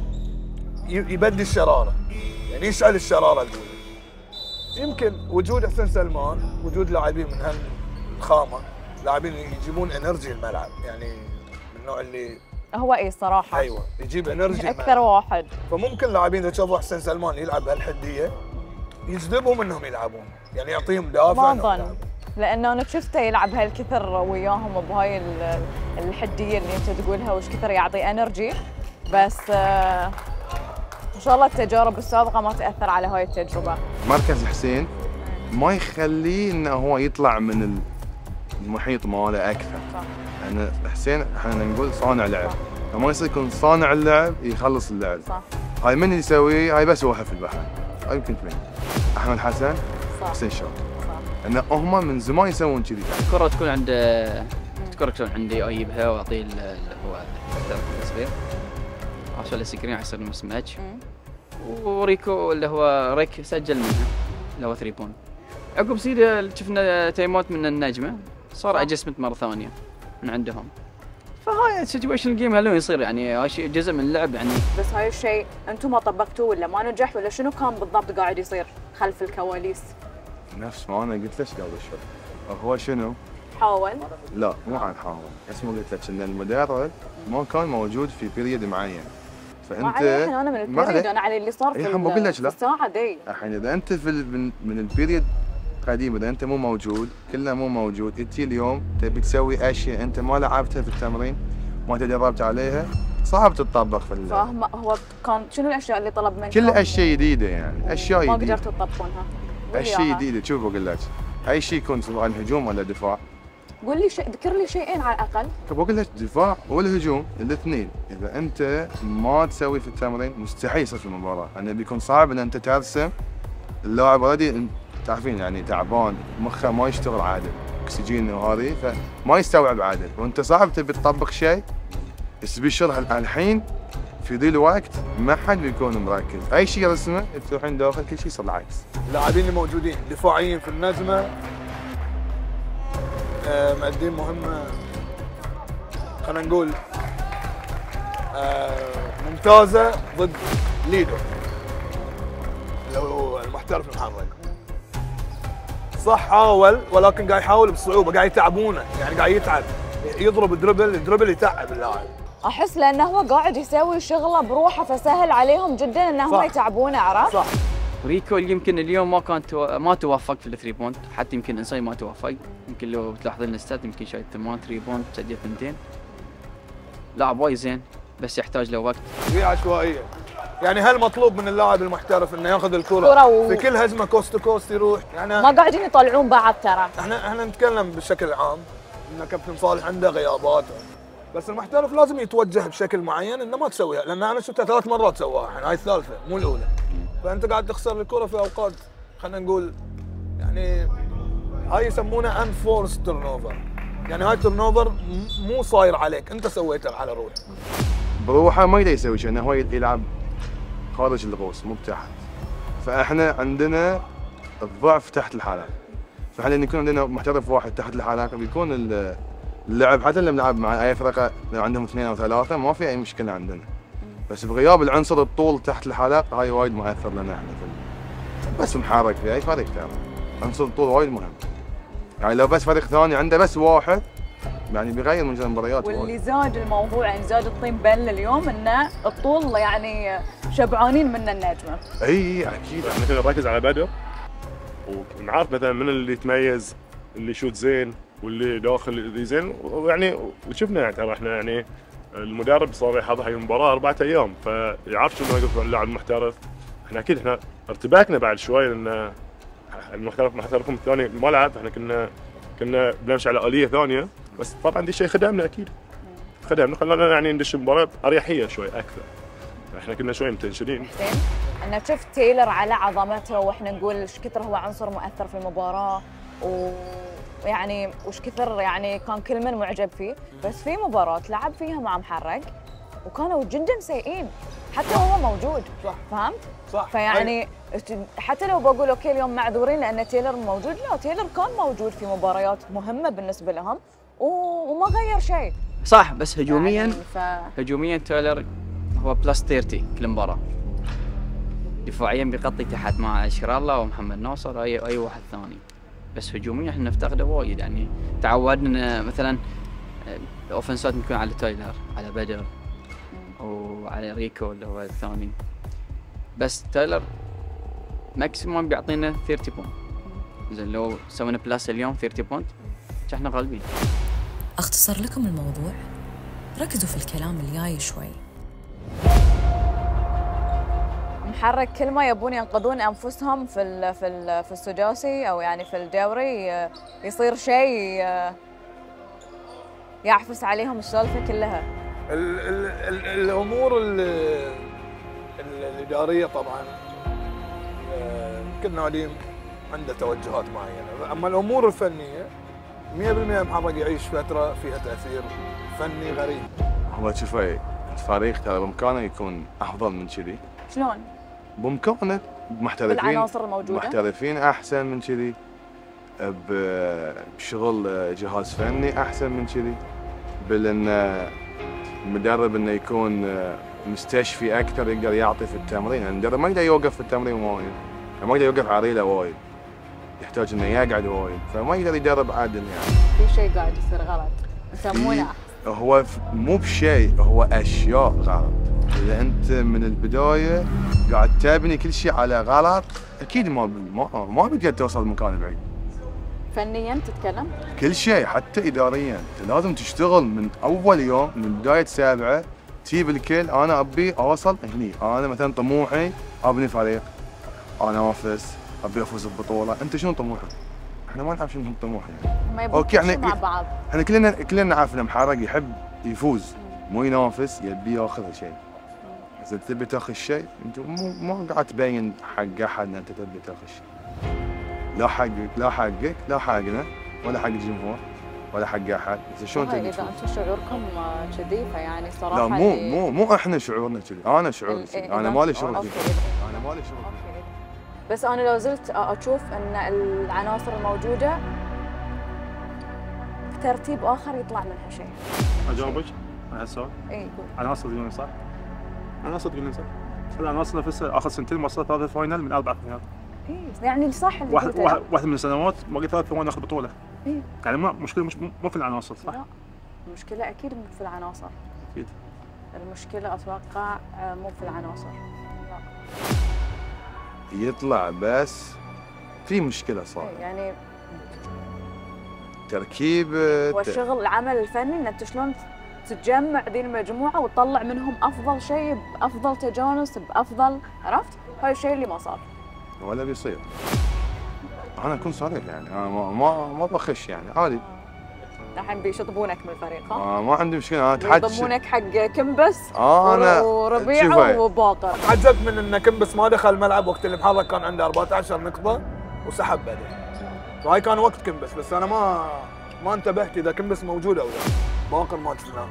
يبدي الشراره، يعني يشعل الشراره الاولى. يمكن وجود حسين سلمان، وجود لاعبين من هالخامه، لاعبين يجيبون انرجي الملعب، يعني من النوع اللي
هو صراحه
ايوه يجيب انرجي
اكثر واحد.
فممكن لاعبين اذا شافوا حسين سلمان يلعب بهالحديه يجذبهم انهم يلعبون، يعني يعطيهم دافع.
ما ظن، لانه انا شفته يلعب هالكثر وياهم بهاي الحديه اللي انت تقولها، وش كثر يعطي انرجي، بس ان شاء الله التجارب السابقه ما تاثر على هاي التجربه.
مركز حسين ما يخليه انه هو يطلع من المحيط ماله اكثر. صح. يعني حسين احنا نقول صانع لعب، فما يصير يكون صانع اللعب يخلص اللعب.
صح.
هاي من يسوي؟ هاي بس وقف في البحر. هاي يمكن تبين احمد حسن. صح. حسين شاطر. ان هم من زمان يسوون كذي.
الكره تكون عندي اجيبها واعطيه اللي هو التصوير عشان السكرين يصير نفس ماتش. وريكو اللي هو ريك سجل منها اللي هو 3 بوينت. عقب سيده شفنا تايموت من النجمه، صار ادجستمنت مره ثانيه من عندهم. فهاي السيتويشن جيم هلو يصير، يعني هاي شيء جزء من اللعب يعني. بس
هاي الشيء انتم ما طبقتوه ولا ما نجح ولا شنو كان بالضبط قاعد يصير خلف الكواليس؟
نفس ما انا قلت لك قبل شوي، هو شنو؟
حاول؟
لا مو عن حاول، بس ما قلت لك ان المدرب ما كان موجود في بيريد معين.
فانت ما علي انا من البيريد، انا على اللي صار في الساعه دي.
الحين اذا انت من البيريد قديم، اذا انت مو موجود كله مو موجود، انت اليوم تبي تسوي اشياء انت ما لعبتها في التمرين، ما تدربت عليها، صعب تطبق في اللعب.
فاهم. هو كان شنو الاشياء اللي طلب منكم؟
كل اشياء جديده، يعني اشياء جديده
ما قدرتوا تطبقونها.
اشياء جديده. شوف اقول لك، اي شيء يكون سواء هجوم ولا دفاع.
قول لي ذكر لي شيئين على الاقل.
طب اقول لك الدفاع والهجوم الاثنين، اذا انت ما تسوي في التمرين مستحيل يصير في المباراه، لانه بيكون صعب ان انت ترسم اللاعب اوريدي تعرفين يعني تعبان، مخه ما يشتغل عادل، اكسجين وهذه، فما يستوعب عادل، وانت صعب تبي تطبق شيء تبي الشرح الحين في ذي الوقت ما حد بيكون مركز، اي شيء رسمه تروحين داخل كل شيء يصير العكس.
اللاعبين الموجودين دفاعيين في النجمه مقدمين مهمه خلينا نقول ممتازه ضد ليدو اللي هو المحترف محمد. صح حاول، ولكن قاعد يحاول بصعوبه، قاعد يتعبونه، يعني قاعد يتعب، يضرب الدربل يتعب اللاعب.
احس لانه هو قاعد يسوي شغله بروحه فسهل عليهم جدا انه هم يتعبونه، عرفت؟
صح.
ريكو يمكن اليوم ما توفق في الثري بوينت، حتى يمكن انساي ما توفق، يمكن لو تلاحظين الاستات يمكن شايل 8 3 بوينت سجل 2. لاعب وايد زين بس يحتاج له وقت.
في عشوائيه، يعني هل مطلوب من اللاعب المحترف انه ياخذ الكره في كل هجمه كوست تو كوست يروح؟ يعني
ما قاعدين يطلعون بعض ترى.
احنا نتكلم بشكل عام ان كابتن صالح عنده غيابات، بس المحترف لازم يتوجه بشكل معين انه ما تسويها، لان انا شفتها 3 مرات سواها، الحين هاي الثالثه مو الاولى. فانت قاعد تخسر الكره في اوقات خلينا نقول يعني هاي يسمونها انفورس تيرن اوفر، يعني هاي تيرن اوفر مو صاير عليك، انت سويته على روحك.
بروحه ما يقدر يسوي شيء، انه هو يلعب خارج القوس مو بتحت. فاحنا عندنا الضعف تحت الحلقه. فاحنا يكون عندنا محترف واحد تحت الحلقه بيكون اللعب حتى اللي بنلعب مع اي فرقه لو عندهم 2 أو 3 ما في اي مشكله عندنا. بس بغياب العنصر الطول تحت الحلقه هاي وايد مؤثر لنا احنا بس محرك في اي فريق ترى عنصر الطول وايد مهم. يعني لو بس فريق ثاني عنده بس واحد يعني بيغير من المباريات.
واللي زاد الموضوع يعني زاد الطين بله اليوم انه الطول يعني شبعانين منه النجمه.
اي اكيد احنا كنا نركز على بدر ونعرف مثلا من اللي يتميز، اللي يشوت زين واللي داخل اللي زين، ويعني وشفنا يعني ترى احنا يعني المدرب صار يحضر حق المباراه 4 ايام فيعرف شنو يقف اللاعب المحترف. احنا اكيد احنا ارتباكنا بعد شوي لان محترفهم الثاني ما لعب، احنا كنا بنمشي على اليه ثانيه، بس طبعا دي شيء خدمنا اكيد. خدمنا خلانا يعني ندش المباراه باريحيه شوي اكثر. احنا كنا شوي متنشنين.
زين انا شفت تايلر على عظمته واحنا نقول ايش كثر هو عنصر مؤثر في المباراه ويعني وش كثر يعني كان كل من معجب فيه، بس في مباراه لعب فيها مع محرق وكانوا جدا سيئين حتى هو موجود. صح فهمت؟
صح.
فيعني حتى لو بقول اوكي اليوم معذورين لان تايلر موجود، لا تايلر كان موجود في مباريات مهمه بالنسبه لهم وما غير شيء.
صح بس هجوميا
يعني
هجوميا تايلر هو بلس 30 كل مباراه. دفاعيا بيغطي تحت مع شير الله ومحمد ناصر اي واحد ثاني، بس هجوميا احنا نفتقده وايد. يعني تعودنا مثلا الاوفنسات نكون على تايلر، على بدر وعلى ريكو اللي هو الثاني، بس تايلر ماكسيموم بيعطينا 30 بونت. زين لو سوينا بلاس اليوم 30 بونت احنا غالبين.
اختصر لكم الموضوع، ركزوا في الكلام الجاي شوي.
محرك كل ما يبون ينقذون انفسهم في السداسي او يعني في الدوري يصير شيء يعفس عليهم السالفه كلها.
الامور الاداريه طبعا كل نادي عنده توجهات معينه، اما الامور الفنيه 100% محرق يعيش فتره فيها تاثير فني غريب.
هو شوفي الفريق ترى بامكانه يكون افضل من كذي.
شلون؟
بامكانه محترفين
بالعناصر الموجوده
محترفين احسن من كذي، بشغل جهاز فني احسن من كذي، بان المدرب انه يكون مستشفي اكثر يقدر يعطي في التمرين. يعني المدرب ما يقدر يوقف في التمرين وايد، ما يقدر يوقف عريله وايد، يحتاج انه يقعد وايد، فما يقدر يدرب عادل. يعني
في شيء قاعد يصير غلط يسمونه
هو مو بشيء، هو اشياء غلط. اذا انت من البدايه قاعد تبني كل شيء على غلط اكيد ما بتقدر توصل مكان بعيد.
فنيا تتكلم؟
كل شيء حتى اداريا، انت لازم تشتغل من اول يوم من بدايه 7 تجيب الكل. انا ابي اوصل هني، انا مثلا طموحي ابني فريق، انا انافس، ابي افوز ببطوله. انت شنو طموحك؟ احنا ما نعرف شنو طموحنا.
ما يبون يعني مع بعض.
احنا كلنا نعرف ان محرق يحب يفوز مو ينافس، يبي ياخذ شيء. اذا تبي تاخذ شيء انت مو قاعد تبين حق احد ان انت تبي تاخذ شيء. لا حقك لا حقك لا حقنا ولا حق الجمهور ولا حق احد. اذا شلون تبي
اذا انتم شعوركم كذي فيعني صراحه
لا مو احنا شعورنا كذي، انا شعوري كذي، انا مالي شعور كذي، انا مالي شعور كذي.
بس انا لو زلت اشوف ان العناصر الموجوده بترتيب اخر يطلع منها شيء.
اجاوبك على هالسؤال؟
اي قول.
عناصر تقولين صح؟ عناصر تقولين صح؟ العناصر نفسها اخر سنتين وصلت 3 فاينل من 4 فاينل.
اي يعني صح اللي
واحد من السنوات باقي 3 فاينل ناخذ بطوله.
اي
يعني مشكله مو في العناصر صح؟
لا المشكله اكيد مو في العناصر.
اكيد.
المشكله اتوقع مو في العناصر. لا.
يطلع بس في مشكله صار.
يعني
تركيب
والشغل العمل الفني ان انت شلون تجمع ذي المجموعه وتطلع منهم افضل شيء بافضل تجانس بافضل، عرفت؟ هاي الشيء اللي ما صار
ولا بيصير. انا اكون صريح يعني انا ما بخش يعني عادي.
الحين بيشطبونك من الفريق ها؟
ما عندي مشكله. انا اتحدى
يضمونك حق كمبس
انا
وربيع وباقر.
تعجبت من ان كمبس ما دخل الملعب وقت اللي محرك كان عنده 14 نقطه وسحب بعدين. وهاي كان وقت كمبس، بس انا ما انتبهت اذا كمبس موجود او لا. باقر ما شفناه.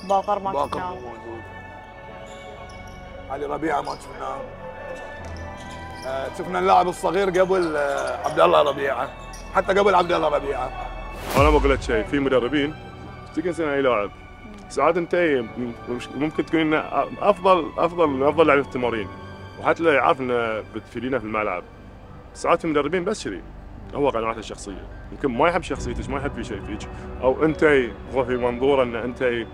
باقر ما شفناه.
باقر مو موجود. علي ربيعه ما شفناه. شفنا اللاعب الصغير قبل عبد الله ربيعه، حتى قبل عبد الله ربيعه.
انا ما قلت شيء، في مدربين تقدر تسوي اي لاعب، ساعات انت ممكن تكون إنه افضل لاعب في التمارين، وحتى لو يعرف انه بتفيدينا في الملعب. ساعات المدربين بس كذي، هو قناعته الشخصيه، يمكن ما يحب شخصيتك، ما يحب في شيء فيك، او انت هو في منظوره ان انت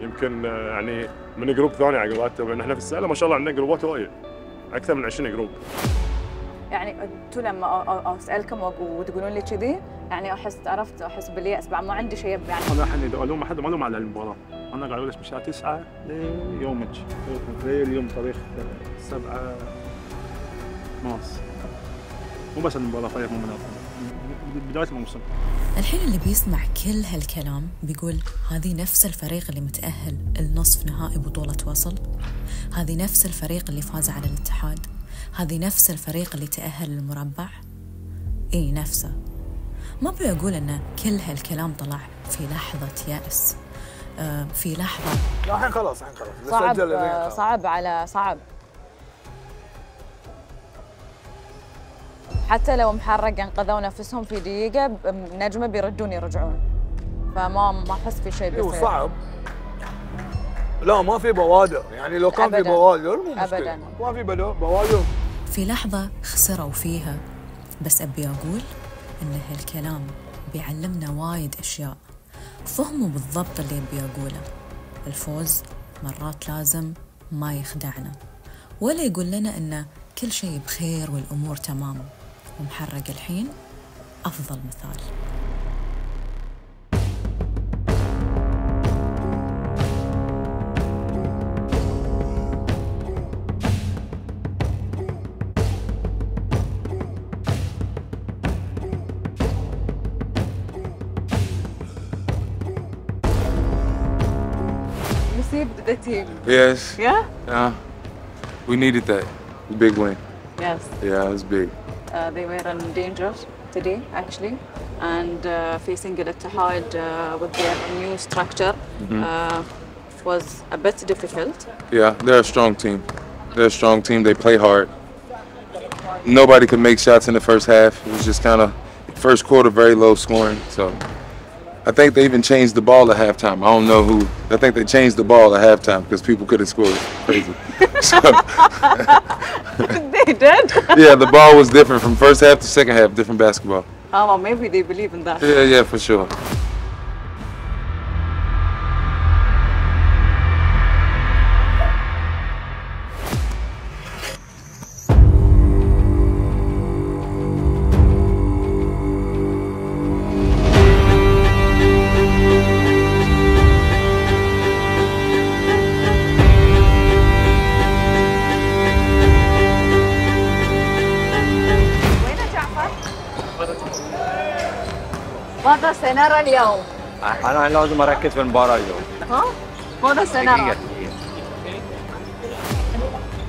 يمكن يعني من جروب ثاني عقباته، لان احنا في السله ما شاء الله عندنا جروبات وايد، اكثر من 20 جروب.
يعني انتم لما اسالكم وتقولون لي كذي، يعني احس بالياس بعد، ما عندي شيء يعني.
انا الحين اذا الوم احد ما الوم على المباراه، انا قاعد اقول لك من الساعه 9 ليومك، اليوم تاريخ 7 مارس، مو بس المباراه فايق، مو من بدايه الموسم.
الحين اللي بيسمع كل هالكلام بيقول هذه نفس الفريق اللي متأهل النصف نهائي بطولة وصل، هذه نفس الفريق اللي فاز على الاتحاد، هذه نفس الفريق اللي تأهل للمربع. إيه نفسه. ما أبي أقول أن كل هالكلام طلع في لحظة يأس، في لحظة.
لا الحين خلاص
صعب. حتى لو محرق انقذوا نفسهم في دقيقة، نجمة بيردون يرجعون، فما أحس في شيء بيصير.
صعب. لا ما في بوادر، يعني لو كان في بوادر مو مشكلة. أبداً ما في بوادر.
في لحظة خسروا فيها، بس أبي أقول إن هالكلام بيعلمنا وايد أشياء. فهموا بالضبط اللي أبي أقوله، الفوز مرات لازم ما يخدعنا، ولا يقول لنا إن كل شيء بخير والأمور تمام. ومحرق الحين أفضل مثال.
Received the team.
Yes.
Yeah?
We needed that. Big win.
Yes.
Yeah, it was big.
They were in danger today, actually, and facing Al-Ittihad with their new structure was a bit difficult.
Yeah, they're a strong team. They're a strong team. They play hard. Nobody could make shots in the first half. It was just kind of first quarter very low scoring. So I think they even changed the ball at halftime. I don't know who. I think they changed the ball at halftime because people couldn't score. Crazy.
They did?
Yeah, the ball was different from first half to second half, different basketball.
Oh, well, maybe they believe in that.
Yeah, for sure.
ماذا سنرى اليوم؟
أنا لازم أركز في المباراة اليوم.
ها؟ ماذا سنرى؟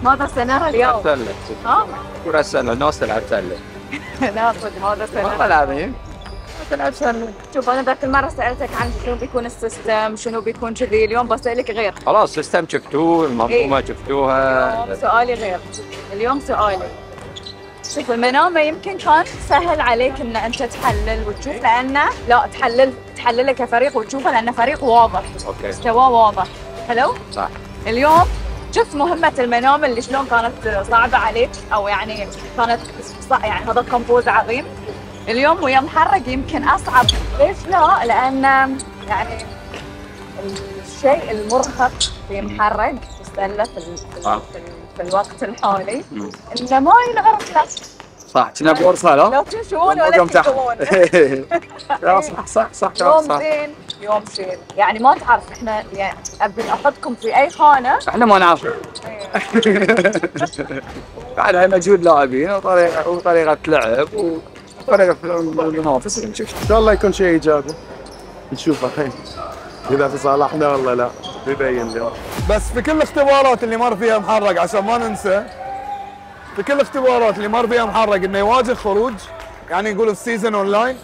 ماذا سنرى اليوم؟
سلة.
ها؟
كرة سلة، الناس تلعب سلة.
ناخذ ماذا سنرى؟
والله العظيم تلعب سلة.
شوف أنا ذاك المرة سألتك عن شنو بيكون السيستم، شنو بيكون كذي، اليوم بسألك غير.
خلاص السيستم شفتوه، المنظومة شفتوها.
اليوم سؤالي غير. اليوم سؤالي. شوف المنامة يمكن كان سهل عليك ان انت تحلل وتشوف، لانه لا تحلله كفريق وتشوفه لانه فريق واضح.
اوكي.
مستواه واضح. حلو؟
صح.
اليوم شفت مهمة المنامة اللي شلون كانت صعبة عليك، او يعني كانت يعني هذا كان فوز عظيم. اليوم ويا محرق يمكن اصعب، ليش لا؟ لان يعني الشيء المرهق في محرق تستهله في الوقت الحالي انه ما ينعرف له.
صح، كنا بورصة
لا تمشون ولا تكتبون.
لا صح
يوم زين يوم شين، يعني ما تعرف احنا يعني ابي احطكم في اي خانه
احنا ما نعرف. بعد هاي مجهود لاعبين وطريقة لعب وطريقة المنافس نشوف.
ان شاء الله يكون شيء ايجابي. نشوف الحين اذا في صالحنا ولا لا، بيبين اليوم.
بس في كل الاختبارات اللي مر فيها محرق، عشان ما ننسى، في كل الاختبارات اللي مر فيها محرق انه يواجه خروج، يعني نقول السيزون اون لاين،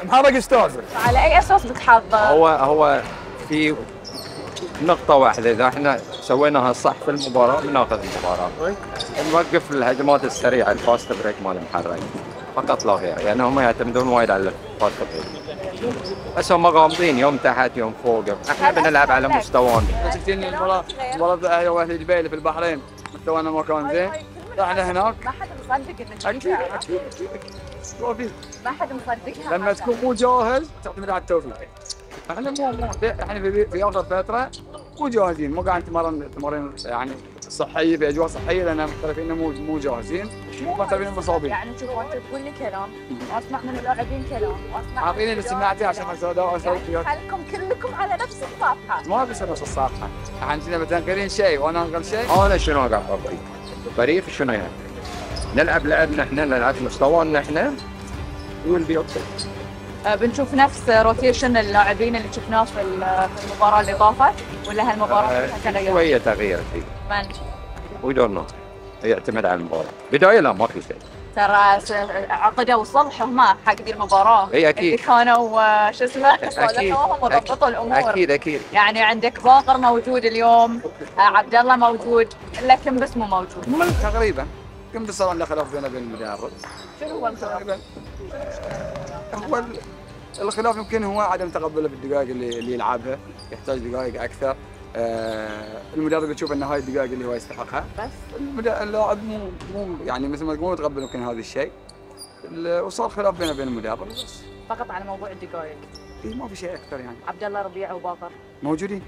محرق اجتازه.
على اي اساس بتحضر؟
هو في
نقطة واحدة، إذا احنا سويناها صح في المباراة بناخذ المباراة. نوقف الهجمات السريعة الفاست بريك مال المحرك فقط لا غير، يعني هم يعتمدون وايد على الفاست بريك. بس هم غامضين يوم تحت يوم فوق، احنا بنلعب على مستوانا.
شفتيني المباراة اهلي الجبيلي في البحرين مستوانا ما كان زين، رحنا هناك
ما حد مصدق انك
اكيد اكيد
ما حد مصدقها.
لما تكون مو جاهز تعتمد على التوفيق. احنا احنا في اخر فتره مو جاهزين، مو قاعد نتمرن تمارين يعني صحيه في اجواء صحيه لان محترفين مو جاهزين، مو محترفين مصابين.
يعني شوف انت تقول لي كلام واسمع من اللاعبين كلام واسمع
اعطيني اللي سمعته عشان اسوي
خلكم كلكم على نفس الصفحه.
ما بيصير نفس الصفحه، عندنا مثلا قايلين شيء وانا انقل شيء.
انا شنو قاعد اقول؟ الفريق شنو يعني؟ نلعب لعبنا احنا، نلعب مستوانا احنا والبيوت.
بنشوف نفس روتيشن اللاعبين اللي شفناه في المباراه اللي طافت ولا هالمباراه تغير؟
شويه تغيير فيه.
من؟
وي دونت نو، يعتمد على المباراه. بدايه لا ما في شيء.
ترى عقدوا صلح هم حق دي المباراه.
اي اكيد.
اللي كانوا شو اسمه صالحوهم وضبطوا الامور.
اكيد اكيد.
يعني عندك باقر موجود اليوم، عبد الله موجود، الا كمبس مو موجود.
تقريبا كمبس صار عنده خلاف بينه وبين المدرب.
شنو هو الخلاف؟
هو الخلاف يمكن هو عدم تقبله بالدقائق اللي يلعبها، يحتاج دقائق اكثر. المدرب يشوف ان هاي الدقائق اللي هو يستحقها، بس اللاعب مو يعني مثل ما تقول متقبل يمكن هذا الشيء، وصار خلاف بينه وبين المدرب بس.
فقط على موضوع الدقائق.
اي ما في شيء اكثر يعني.
عبد الله ربيع وباقر
موجودين.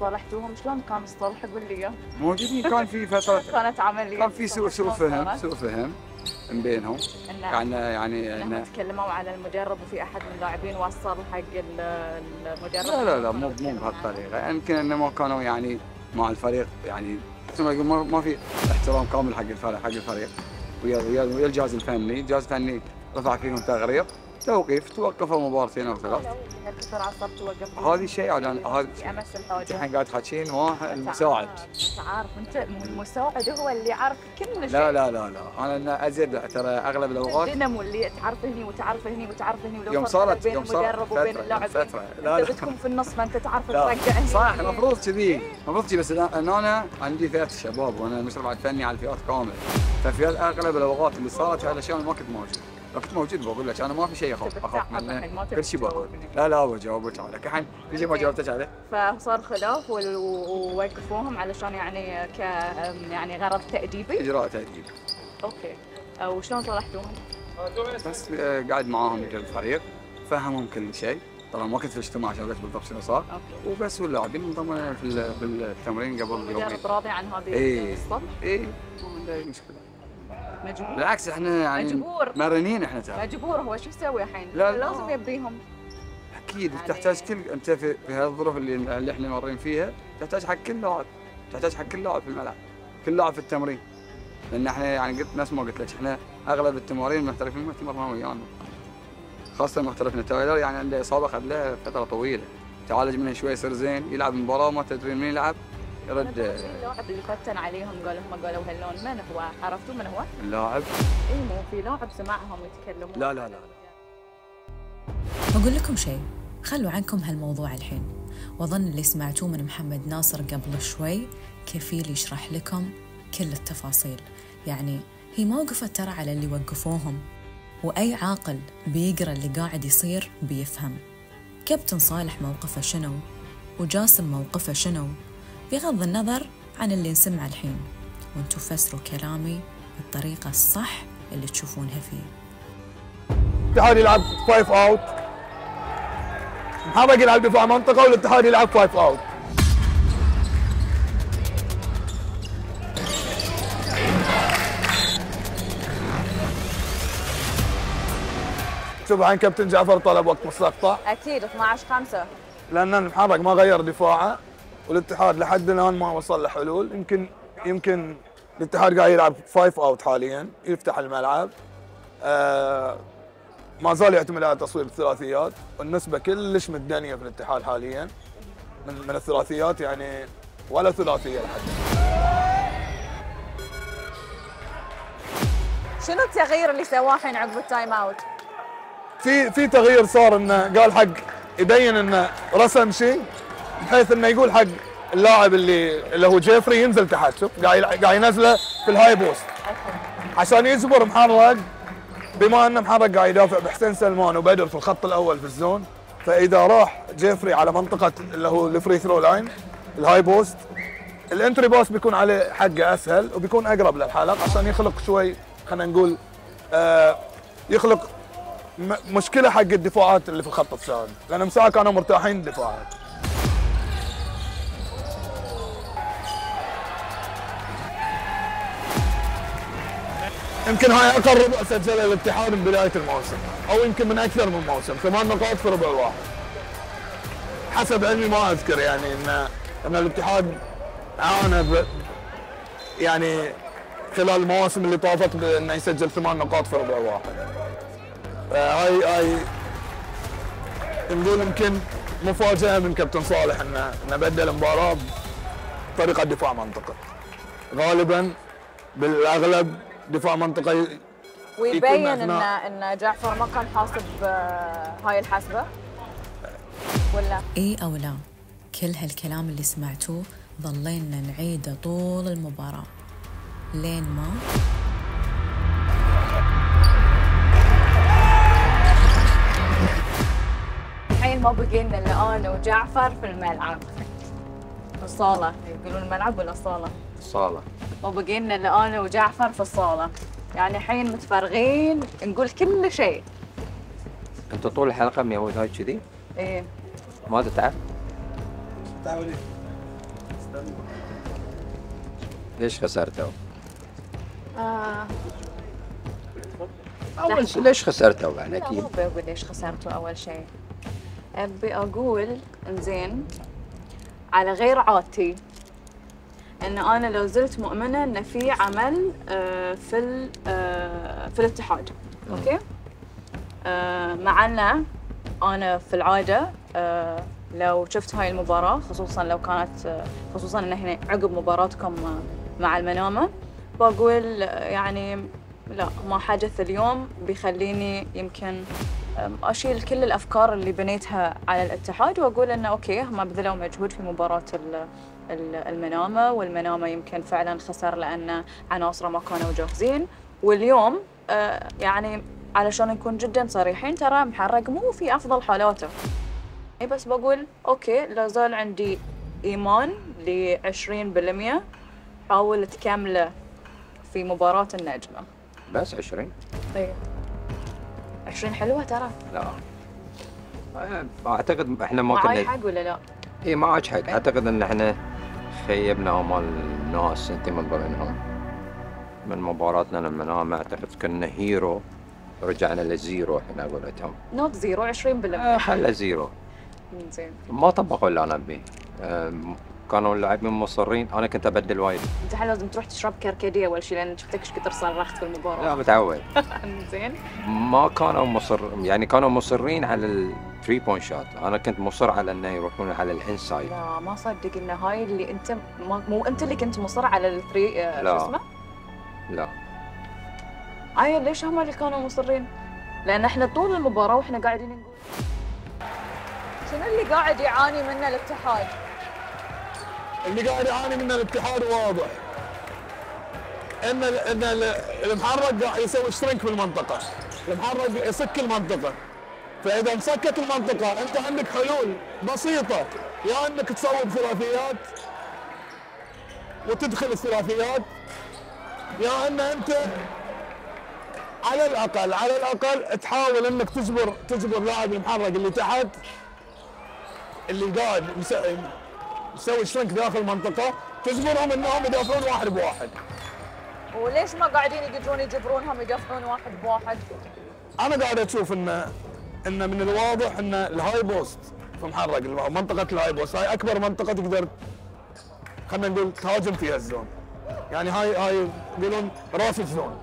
صالحتوهم شلون كان الصلح قول لي اياه؟
موجودين، كان في فتره
كانت عمليه،
كان في سوء فهم من بينهم.
يعني تكلموا على المدرب وفي احد من اللاعبين وصل حق المدرب؟
لا مو بهالطريقه، يمكن انه ما كانوا يعني مع الفريق، يعني مثل ما يقول ما في احترام كامل حق الفريق ويا الجهاز الفني. الجهاز الفني رفع فيهم تغرير توقيف، توقفوا مباراتين او ثلاث.
هالكثر عصبت توقف؟
هذا الشيء هذا
امس الحوجه.
الحين قاعد تحكين واحد المساعد.
انت عارف انت المساعد هو اللي يعرف كل شيء.
لا انا ازيد ترى اغلب الاوقات
الدينامو اللي تعرف هني وتعرف هني وتعرف هني، ولو
يوم صارت بين
المدرب وبين اللاعب
فتره
انت بتكون في النص ما انت تعرف ترجع هني.
صح المفروض كذي، بس انا عندي فئه شباب وانا المشرف الفني على الفئات كامله، ففي اغلب الاوقات اللي صارت هالاشياء ما كنت موجود. لو كنت موجود بقول لك انا ما في شيء اخاف منه، كل شيء بقول. لا بجاوبك عليك الحين في شيء ما جاوبتك عليه.
فصار خلاف ووقفوهم علشان يعني يعني غرض تأديبي؟
اجراء تأديبي.
اوكي، وشلون صلحتوهم؟
بس قاعد معاهم الفريق، فهمهم كل شيء، طبعا ما كنت في الاجتماع عشان قلت بالضبط شنو صار. وبس واللاعبين انضموا في التمرين قبل يومين.
المدرب راضي عن هذه الصف؟
اي ما عنده مشكله.
مجبور؟
بالعكس احنا يعني
مجبور
مرنين احنا ترى.
مجبور، هو شو يسوي الحين؟
لا
لازم يبيهم.
اكيد يعني تحتاج انت في هالظروف اللي احنا مارين فيها، تحتاج حق كل لاعب في الملعب، كل لاعب في التمرين. لان احنا يعني قلت نفس ما قلت لك، احنا اغلب التمارين المحترفين ما تمرنوا ويانا. خاصه محترفنا تايلر يعني عنده اصابه اخذ له فتره طويله، تعالج منها شوي يصير زين، يلعب المباراه ما تدري مين يلعب يرد.
اللاعب اللي فتن عليهم قالوا هاللون من هو؟ عرفتوا من هو؟
اللاعب؟
اي مو في لاعب سمعهم يتكلمون.
لا
بقول لكم شيء، خلوا عنكم هالموضوع الحين، واظن اللي سمعتوه من محمد ناصر قبل شوي كفيل يشرح لكم كل التفاصيل. يعني هي ما وقفت ترى على اللي وقفوهم، واي عاقل بيقرا اللي قاعد يصير بيفهم كابتن صالح موقفه شنو وجاسم موقفه شنو، بغض النظر عن اللي نسمع الحين، وانتو فسروا كلامي بالطريقة الصح اللي تشوفونها فيه.
الاتحاد يلعب 5 اوت، محمد يلعب دفاع منطقة والاتحاد يلعب 5 اوت. شوف الحين كابتن جعفر طلب وقت مستقطع.
اكيد 12-5
لان المحرك ما غير دفاعه والاتحاد لحد الان ما وصل لحلول. يمكن الاتحاد قاعد يلعب 5 اوت حاليا، يفتح الملعب. ما زال يعتمد على تصويب الثلاثيات، والنسبه كلش متدنيه في الاتحاد حاليا من الثلاثيات، يعني ولا ثلاثيه لحد.
شنو التغيير اللي سواه الحين عقب التايم اوت؟
في تغيير صار، انه قال حق يبين انه رسم شيء بحيث انه يقول حق اللاعب اللي هو جيفري ينزل تحت، شوف قاعد ينزله في الهاي بوست عشان يجبر محرق، بما ان محرق قاعد يدافع بحسين سلمان وبدر في الخط الاول في الزون، فاذا راح جيفري على منطقه اللي هو الفري ثرو لاين الهاي بوست، الانتري باس بيكون عليه حقه اسهل وبيكون اقرب للحلق عشان يخلق شوي خلينا نقول يخلق مشكله حق الدفاعات اللي في الخط الثاني، لان مساء كانوا مرتاحين الدفاعات. يمكن هاي اقل ربع سجله الاتحاد من بدايه الموسم، او يمكن من اكثر من موسم، 8 نقاط في ربع واحد. حسب علمي ما اذكر يعني ان الاتحاد عانى يعني خلال المواسم اللي طافت بانه يسجل 8 نقاط في ربع واحد. هاي نقول يمكن مفاجاه من كابتن صالح انه بدل المباراه بطريقه دفاع منطقي. غالبا بالاغلب دفاع منطقي
ويبين ان جعفر ما كان حاسب هاي الحسبه ولا
اي او لا. كل هالكلام اللي سمعتوه ظلينا نعيده طول المباراه لين ما
الحين ما بقينا الا انا وجعفر في الملعب، الصاله يقولون الملعب ولا الصاله؟
الصاله.
ما بقينا الا انا وجعفر في الصاله، يعني الحين متفرغين نقول كل شيء.
انت طول الحلقه ميود هاي كذي؟
ايه
ما تتعب؟
تعالي
ليش خسرتوا؟
أول
شيء ليش خسرتوا يعني
لا
اكيد؟
مو بقول ليش خسرتوا أول شيء، أبي أقول إنزين على غير عادتي إن أنا لو زلت مؤمنة إن في عمل في الاتحاد، أوكي؟ مع إن أنا في العادة لو شفت هاي المباراة خصوصاً لو كانت خصوصاً إن هنا عقب مباراتكم مع المنامة، بقول يعني لا ما حدث اليوم بيخليني يمكن اشيل كل الافكار اللي بنيتها على الاتحاد واقول انه اوكي هم بذلوا مجهود في مباراه المنامه، والمنامه يمكن فعلا خسر لان عناصره ما كانوا جاهزين، واليوم يعني علشان نكون جدا صريحين ترى محرق مو في افضل حالاته. بس بقول اوكي لا زال عندي ايمان ل 20% حاول تكمله في مباراه النجمه.
بس 20؟
طيب 20 حلوه ترى.
لا اعتقد احنا ما
معاي
كنا
حق ولا لا؟
اي معك حق، اعتقد ان احنا خيبنا امال الناس انت من ضمنهم. من مباراتنا للمنام اعتقد كنا هيرو رجعنا لزيرو احنا قولتهم.
نوت زيرو 20%.
خلى زيرو.
زين.
ما طبقوا اللي انا ابيه. كانوا اللاعبين مصرين، انا كنت ابدل وايد.
انت الحين لازم تروح تشرب كركديه اول شيء لان شفتك ايش كثر صرخت في المباراه.
لا متعود.
زين.
ما كانوا يعني كانوا مصرين على الثري بوينت شوت، انا كنت مصر على انه يروحون على الانسايد.
لا ما صدق ان هاي اللي انت مو انت اللي كنت مصر على الثري شو اسمه؟
لا
ليش هم اللي كانوا مصرين؟ لان احنا طول المباراه واحنا قاعدين نقول شنو اللي قاعد يعاني منه الاتحاد؟
اللي قاعد يعاني منه الاتحاد واضح ان المحرك قاعد يسوي شرينك في المنطقه، المحرك يسك المنطقه، فاذا مسكت المنطقه انت عندك حلول بسيطه، يا انك تصوب ثلاثيات وتدخل الثلاثيات، يا ان انت على الاقل تحاول انك تجبر لاعب المحرك اللي تحت اللي قاعد يسوي شرينك داخل المنطقه، تجبرهم انهم يدافعون واحد بواحد.
وليش ما قاعدين يقدرون يجبرونهم يدافعون واحد بواحد؟
انا قاعد اشوف ان من الواضح ان الهاي بوست في محرق، منطقه الهاي بوست هاي اكبر منطقه تقدر خلينا نقول تهاجم فيها الزون، يعني هاي يقولون راس الزون.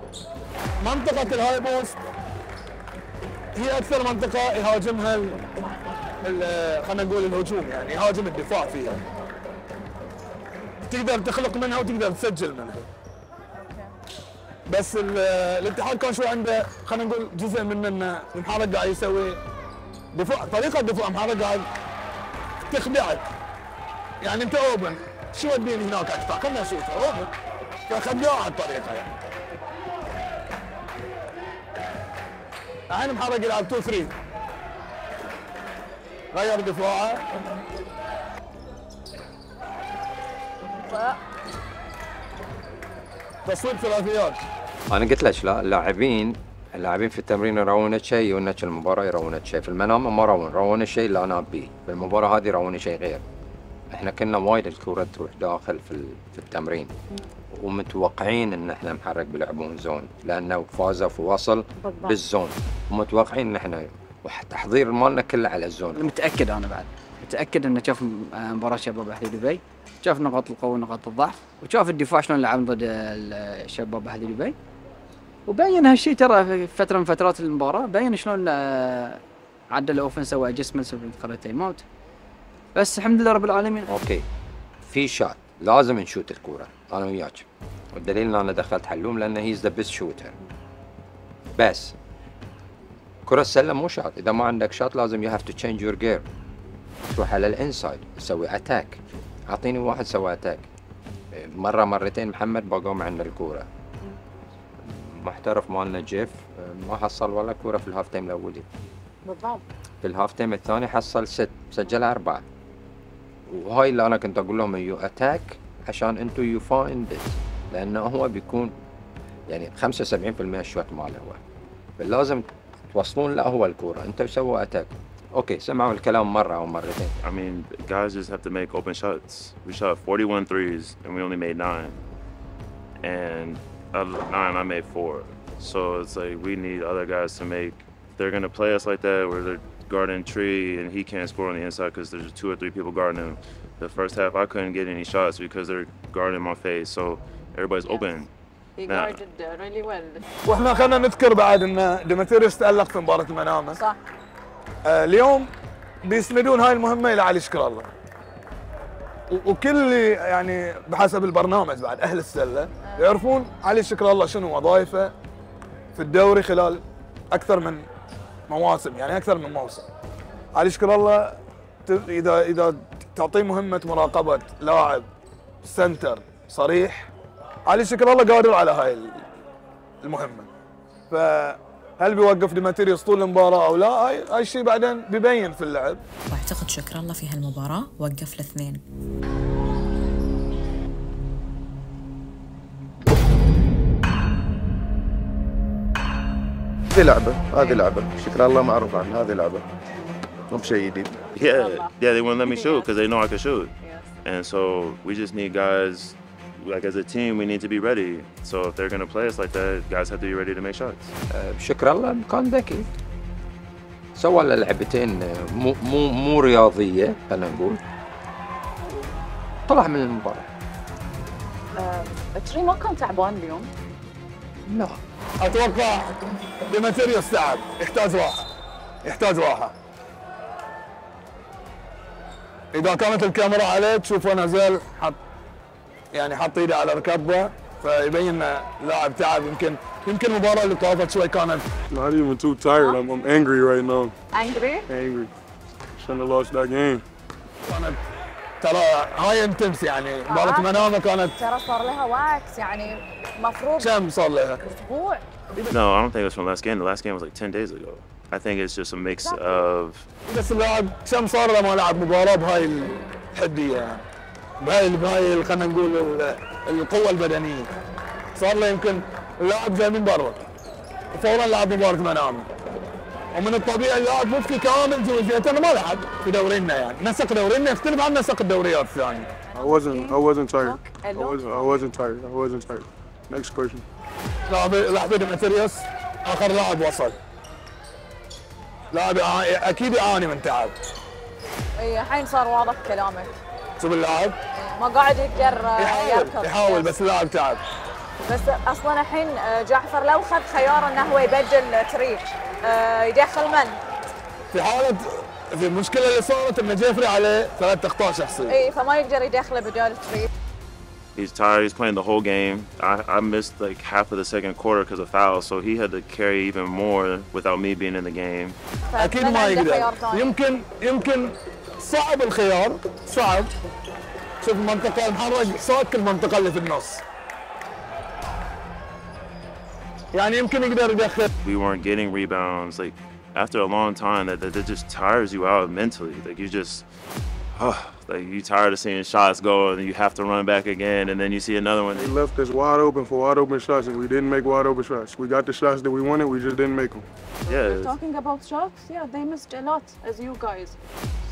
منطقه الهاي بوست هي اكثر منطقه يهاجمها خلينا نقول الهجوم، يعني يهاجم الدفاع فيها، تقدر تخلق منها وتقدر تسجل منها. بس الاتحاد كان شوي عنده خلينا نقول جزء من انه المحرك قاعد يسوي دفاع، طريقه دفاع المحرك قاعد تخدعك، يعني انت اوبن شو وديني هناك اكثر؟ خلنا نشوف اوبن فخدناه على الطريقه يعني. الحين محرق يلعب 2 3 غير دفاعه تصويب ثلاثيات.
انا قلت لك لا، اللاعبين في التمرين يرون شيء وانك المباراه يرون شيء، في المنام ما رون الشيء اللي انا ابيه، في المباراه هذه يرون شيء غير. احنا كنا وايد الكره تروح داخل في التمرين ومتوقعين ان احنا محرك بيلعبون زون لانه فازوا في وصل بالزون، ومتوقعين ان احنا والتحضير مالنا كله على الزون.
متاكد انا بعد متاكد انه شاف مباراه شباب اهلي دبي، شاف نقاط القوه ونقاط الضعف، وشاف الدفاع شلون لعب ضد الشباب اهلي دبي، وبين هالشيء ترى في فتره من فترات المباراه، بين شلون عدل الاوفن سوى ادجستمنتس في تايم اوت. بس الحمد لله رب العالمين.
اوكي في شات لازم نشوت الكوره انا وياك، والدليل ان انا دخلت حلوم لانه هيز ذا بيست شوتر. بس كرة السلة مو شات، اذا ما عندك شات لازم يو هاف تو تشينج يور جير، تروح على الانسايد تسوي اتاك. اعطيني واحد سوى اتاك مره مرتين محمد بقوم عند الكوره. محترف مالنا جيف ما حصل ولا كوره في الهاف تايم الاولي.
بالضبط.
في الهاف تايم الثاني حصل 6 سجل 4. وهاي اللي انا كنت اقول لهم يو اتاك عشان انتو يو فايند ات، لانه هو بيكون يعني 75% الشوت ماله هو، فلازم توصلون له هو الكوره، انتو سووا اتاك. اوكي سمعوا الكلام مره او مرتين.
I mean, guys just have to make open shots. We shot 41 threes and we only made 9. And out of the 9 I made 4. So it's like we need other guys to make. They're gonna play us like that where they're guarding Tree and he can't score on the inside because there's 2 or 3 people guarding him. The first half I couldn't get any shots because they're guarding my face. So everybody's open.
He guarded really well.
واحنا خلينا نذكر بعد ان ديمتريوس تألق في مباراة المنامة.
صح.
اليوم بيسندون هاي المهمة إلى علي شكر الله. وكل يعني بحسب البرنامج بعد أهل السلة يعرفون علي شكر الله شنو وظائفه في الدوري خلال أكثر من مواسم، يعني أكثر من موسم. علي شكر الله إذا تعطيه مهمة مراقبة لاعب سنتر صريح، علي شكر الله قادر على هاي المهمة. فهل بيوقف ديمتريوس طول المباراة أو لا؟ هاي الشيء بعدين بيبين في اللعب.
واعتقد شكر الله في هالمباراة وقف الاثنين.
هذه لعبة شكر الله معروف عنها، هذه لعبة مو بشيء جديد.
Yeah, they wouldn't let me shoot because they know I can shoot. And so we just need guys, like as a team, we need to be ready. So if they're gonna play us like that, guys have to be ready to make shots.
شكر الله كان ذكي، سوى له لعبتين مو رياضية خلينا نقول، طلع من المباراة.
تري ما كان تعبان اليوم؟
لا.
أتوقع ديمتريوس تعب، يحتاج راحة. إذا كانت الكاميرا عليه تشوفه نزل حط ايده على ركبه، فيبين لاعب تعب. يمكن المباراة اللي طافت شوي كانت.
Not even too tired. I'm angry right now.
Angry?
Angry. Shouldn't have lost that game.
كانت ترى هاي انتنس، يعني مباراة منامة كانت.
ترى صار لها وقت، يعني مفروض
كم صار لها؟
أسبوع.
No, I don't think it was from the last game. The last game was like 10 days ago. I think it's just a mix of.
بس اللاعب كم صار له ما لعب مباراة بهاي الحدية، يعني بهاي خلينا نقول القوة البدنية. صار له يمكن اللاعب جاي من برا وفورا لعب مباراة منامة، ومن الطبيعي اللاعب مفتي كامل جوزيته ما لعب في دورينا، يعني نسق دورينا يختلف عن نسق الدوريات الثانية.
I wasn't tired. I wasn't tired. Next question.
لاعب ديمتريوس آخر لاعب وصل. لاعب أكيد يعاني من تعب.
اي الحين صار واضح كلامك.
شوف اللاعب
ما قاعد يقدر يركض.
يحاول بس اللاعب تعب.
بس اصلا الحين جعفر لو خذ خيار انه هو يبدل تري يدخل من؟
في المشكله اللي صارت ان جيفري عليه 3 اخطاء شخصيه.
اي فما يقدر يدخله بدال تري.
He's tired. He's playing the whole game. I missed like half of the second quarter because of fouls, so he had to carry even more without me being in the game.
اكيد ما يقدر. يمكن صعب الخيار، صعب، شوف المنطقه المحرق صوت كل المنطقه اللي في النص. يعني يمكن يقدر يدخل.
We weren't getting rebounds. Like after a long time, that just tires you out mentally. Like you just, like you tired of seeing shots go, and you have to run back again, and then you see another one.
They left us wide open for wide open shots, and we didn't make wide open shots. We got the shots that we wanted, we just didn't make them.
Yeah.
Talking about shots, yeah, they missed a lot as you guys.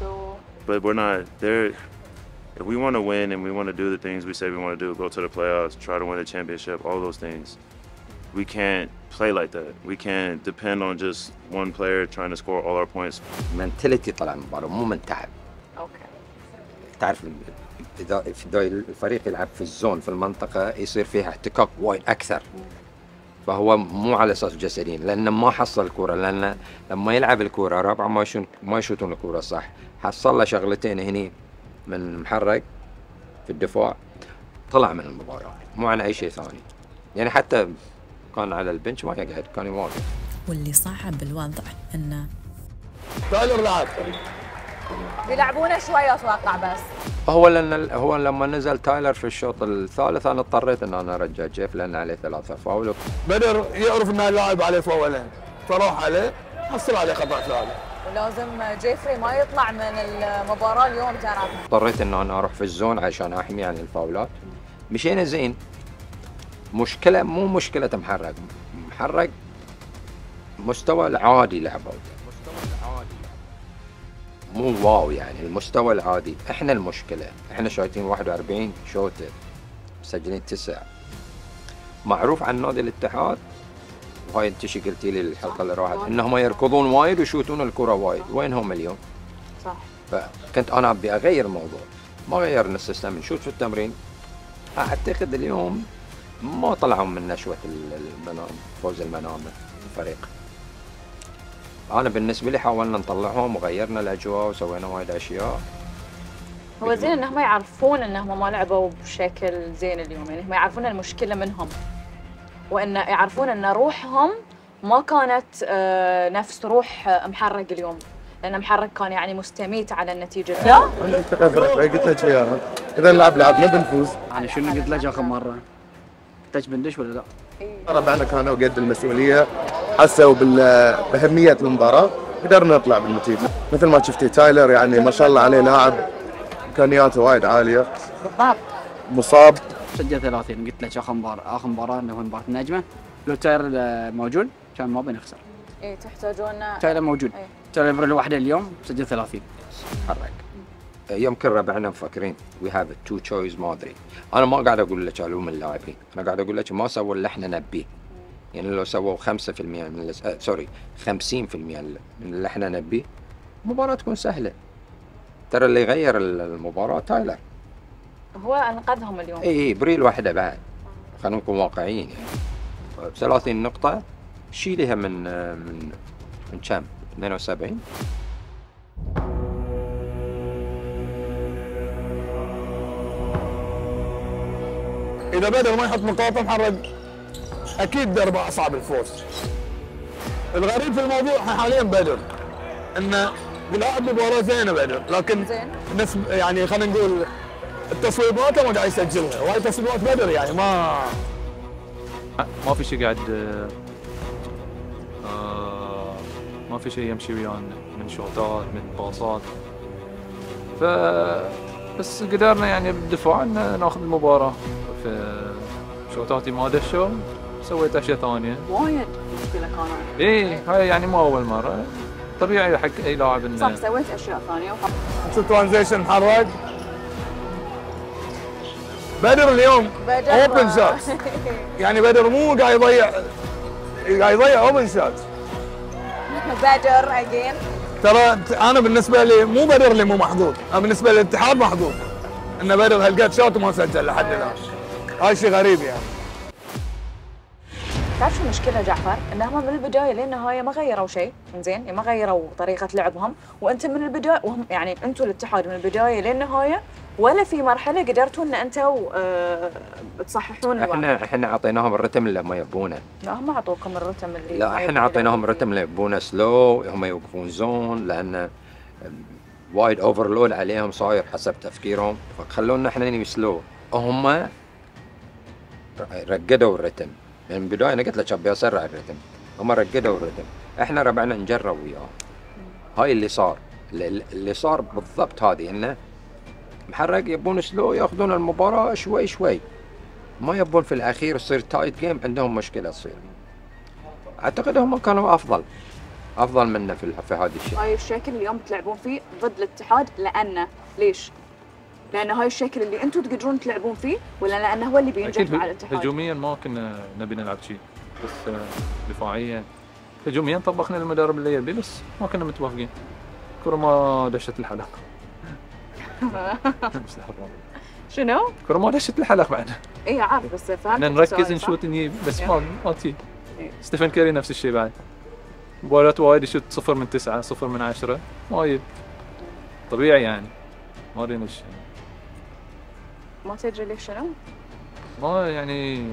So.
But we're not there. If we want to win and we want to do the things we say we want to do, go to the playoffs, try to win a championship, all those things, we can't play like that. We can't depend on just one player trying to score all our points.
منتاليتي طلع المباراة مو من تعب.
اوكي.
تعرف اذا الفريق يلعب في الزون في المنطقة يصير فيها احتكاك وايد أكثر. فهو مو على أساس جسدين لأنه ما حصل الكرة لأن لما يلعب الكرة رابعة ما يشوتون الكرة صح. حصل له شغلتين هني من محرق في الدفاع طلع من المباراة مو عن أي شيء ثاني. يعني حتى كان على البنش ما يقعد كان يواقف.
واللي صعب بالوضع انه
تايلر لعب
بيلعبونه شوي اتوقع بس.
هو لما نزل تايلر في الشوط الثالث انا اضطريت ان انا ارجع جيف لان عليه 3 فاول.
بدر يعرف ان اللاعب عليه فاولين فراح عليه حصل عليه خطا ثالث.
ولازم جيفري ما يطلع من المباراه اليوم ترى.
اضطريت ان انا اروح في الزون عشان احمي عن الفاولات. مشينا زين. مشكله مو مشكله محرق مستوى العادي لعبوا مو واو يعني المستوى العادي. احنا المشكله احنا شايتين 41 شوتر مسجلين 9. معروف عن نادي الاتحاد وهاي انت شي قلتي لي الحلقه اللي راحت انهم يركضون وايد ويشوتون الكره وايد. وين هم اليوم؟
صح.
فكنت انا ابي اغير الموضوع ما غيرنا السيستم نشوت في التمرين. اعتقد اليوم ما طلعوا من نشوه فوز المنامه الفريق. أنا بالنسبة لي حاولنا نطلعهم وغيرنا الأجواء وسوينا وايد أشياء.
هو زين إنهم يعرفون إنهم ما لعبوا بشكل زين اليوم، يعني هم يعرفون المشكلة منهم، وإن يعرفون إن روحهم ما كانت نفس روح محرق اليوم، لأن محرق كان يعني مستميت على النتيجة. لا؟
قلت لك إياها، إذا لعبنا بنفوز.
أنا شنو قلت لك آخر مرة؟ قلت لك بندش ولا لا؟
ربعنا كانوا قد المسؤولية، حسوا بأهمية المباراة، قدرنا نطلع بالنتيجة. مثل ما شفتي تايلر يعني ما شاء الله عليه لاعب إمكانياته وايد عالية.
بالضبط.
مصاب.
سجل 30 قلت لك آخر مباراة اللي هو مباراة النجمة، لو تايلر موجود كان ما بنخسر.
إيه تحتاجون
تايلر موجود.
إيه.
تايلر الوحدة اليوم سجل 30.
حرك. يمكن ربعنا مفكرين وي هاف تو تشويس ما ادري. انا ما قاعد اقول لك علوم اللاعبين، انا قاعد اقول لك ما سووا اللي احنا نبيه. يعني لو سووا 5% من 50% من اللي احنا نبيه المباراة تكون سهلة. ترى اللي غير المباراة تايلر.
هو انقذهم اليوم.
اي بريل واحدة بعد. خلينا نكون واقعيين يعني. 30 نقطة شيلها من كم؟ 72.
اذا بدر ما يحط نقاط محرق اكيد دربه اصعب الفوز. الغريب في الموضوع حاليا بدر انه بيلعب مباراه زينه بدر، لكن يعني خلينا نقول التصويبات ما قاعد يسجلها، وهاي تصويبات بدر يعني
ما في شيء قاعد ما في شيء يمشي ويانا من شوطات من باصات. بس قدرنا يعني بالدفاع ان ناخذ المباراه. في شوطاتي ما دشوا سويت اشياء ثانيه.
وايد مشكله كانت.
ايه هاي يعني مو اول مره، طبيعي حق اي لاعب انه
صح سويت اشياء ثانيه.
شو ترانزيشن محرق بدر اليوم اوبن شوت. يعني بدر مو قاعد يضيع اوبن شوت.
بدر اجين.
ترى انا بالنسبه لي مو بدر اللي مو محظوظ، انا بالنسبه للاتحاد محظوظ ان بدر هالقد شوت وما سجل لحد الان. هاي شيء غريب يعني.
تعرف شو المشكله جعفر؟ انهم من البدايه للنهايه ما غيروا شيء، زين؟ ما غيروا طريقه لعبهم، وانت من البدايه وهم يعني انتم الاتحاد من البدايه للنهايه ولا في مرحله قدرتوا ان انتم تصححون الوضع.
احنا اعطيناهم الرتم اللي هم يبونه.
لا هم اعطوكم الرتم اللي
لا احنا اعطيناهم الرتم اللي يبونه سلو، هم يوقفون زون لان وايد اوفرلود عليهم صاير حسب تفكيرهم، فخلونا احنا سلو. هم رقدوا الرتم من البدايه، انا قلت لك ابي اسرع الرتم، هم رقدوا الرتم، احنا ربعنا نجرب وياهم. هاي اللي صار، اللي صار بالضبط هذه، انه محرق يبون سلو، ياخذون المباراه شوي شوي، ما يبون في الاخير يصير تايت جيم، عندهم مشكله تصير. اعتقد هم كانوا افضل منا في هذا الشيء.
هاي الشكل اللي اليوم تلعبون فيه ضد الاتحاد، لانه ليش؟ لأن هاي الشكل اللي انتم تقدرون تلعبون فيه، ولا لأنه هو اللي بينجح مع الاتحاد؟
هجوميا ما كنا نبي نلعب شيء، بس دفاعيا هجوميا طبقنا المدرب اللي يبي، بس ما كنا متوافقين. الكرة ما دشت الحلق.
شنو؟
الكرة ما دشت الحلق بعد.
اي عارف، بس فهمت.
نركز نشوت نجيب، بس ما تجي. ستيفن كيري نفس الشيء بعد. مباريات وايد يشوت 0 من 9 0 من 10 وايد. طبيعي يعني. ما ادري ليش.
ما تدري ليش شنو؟
ما يعني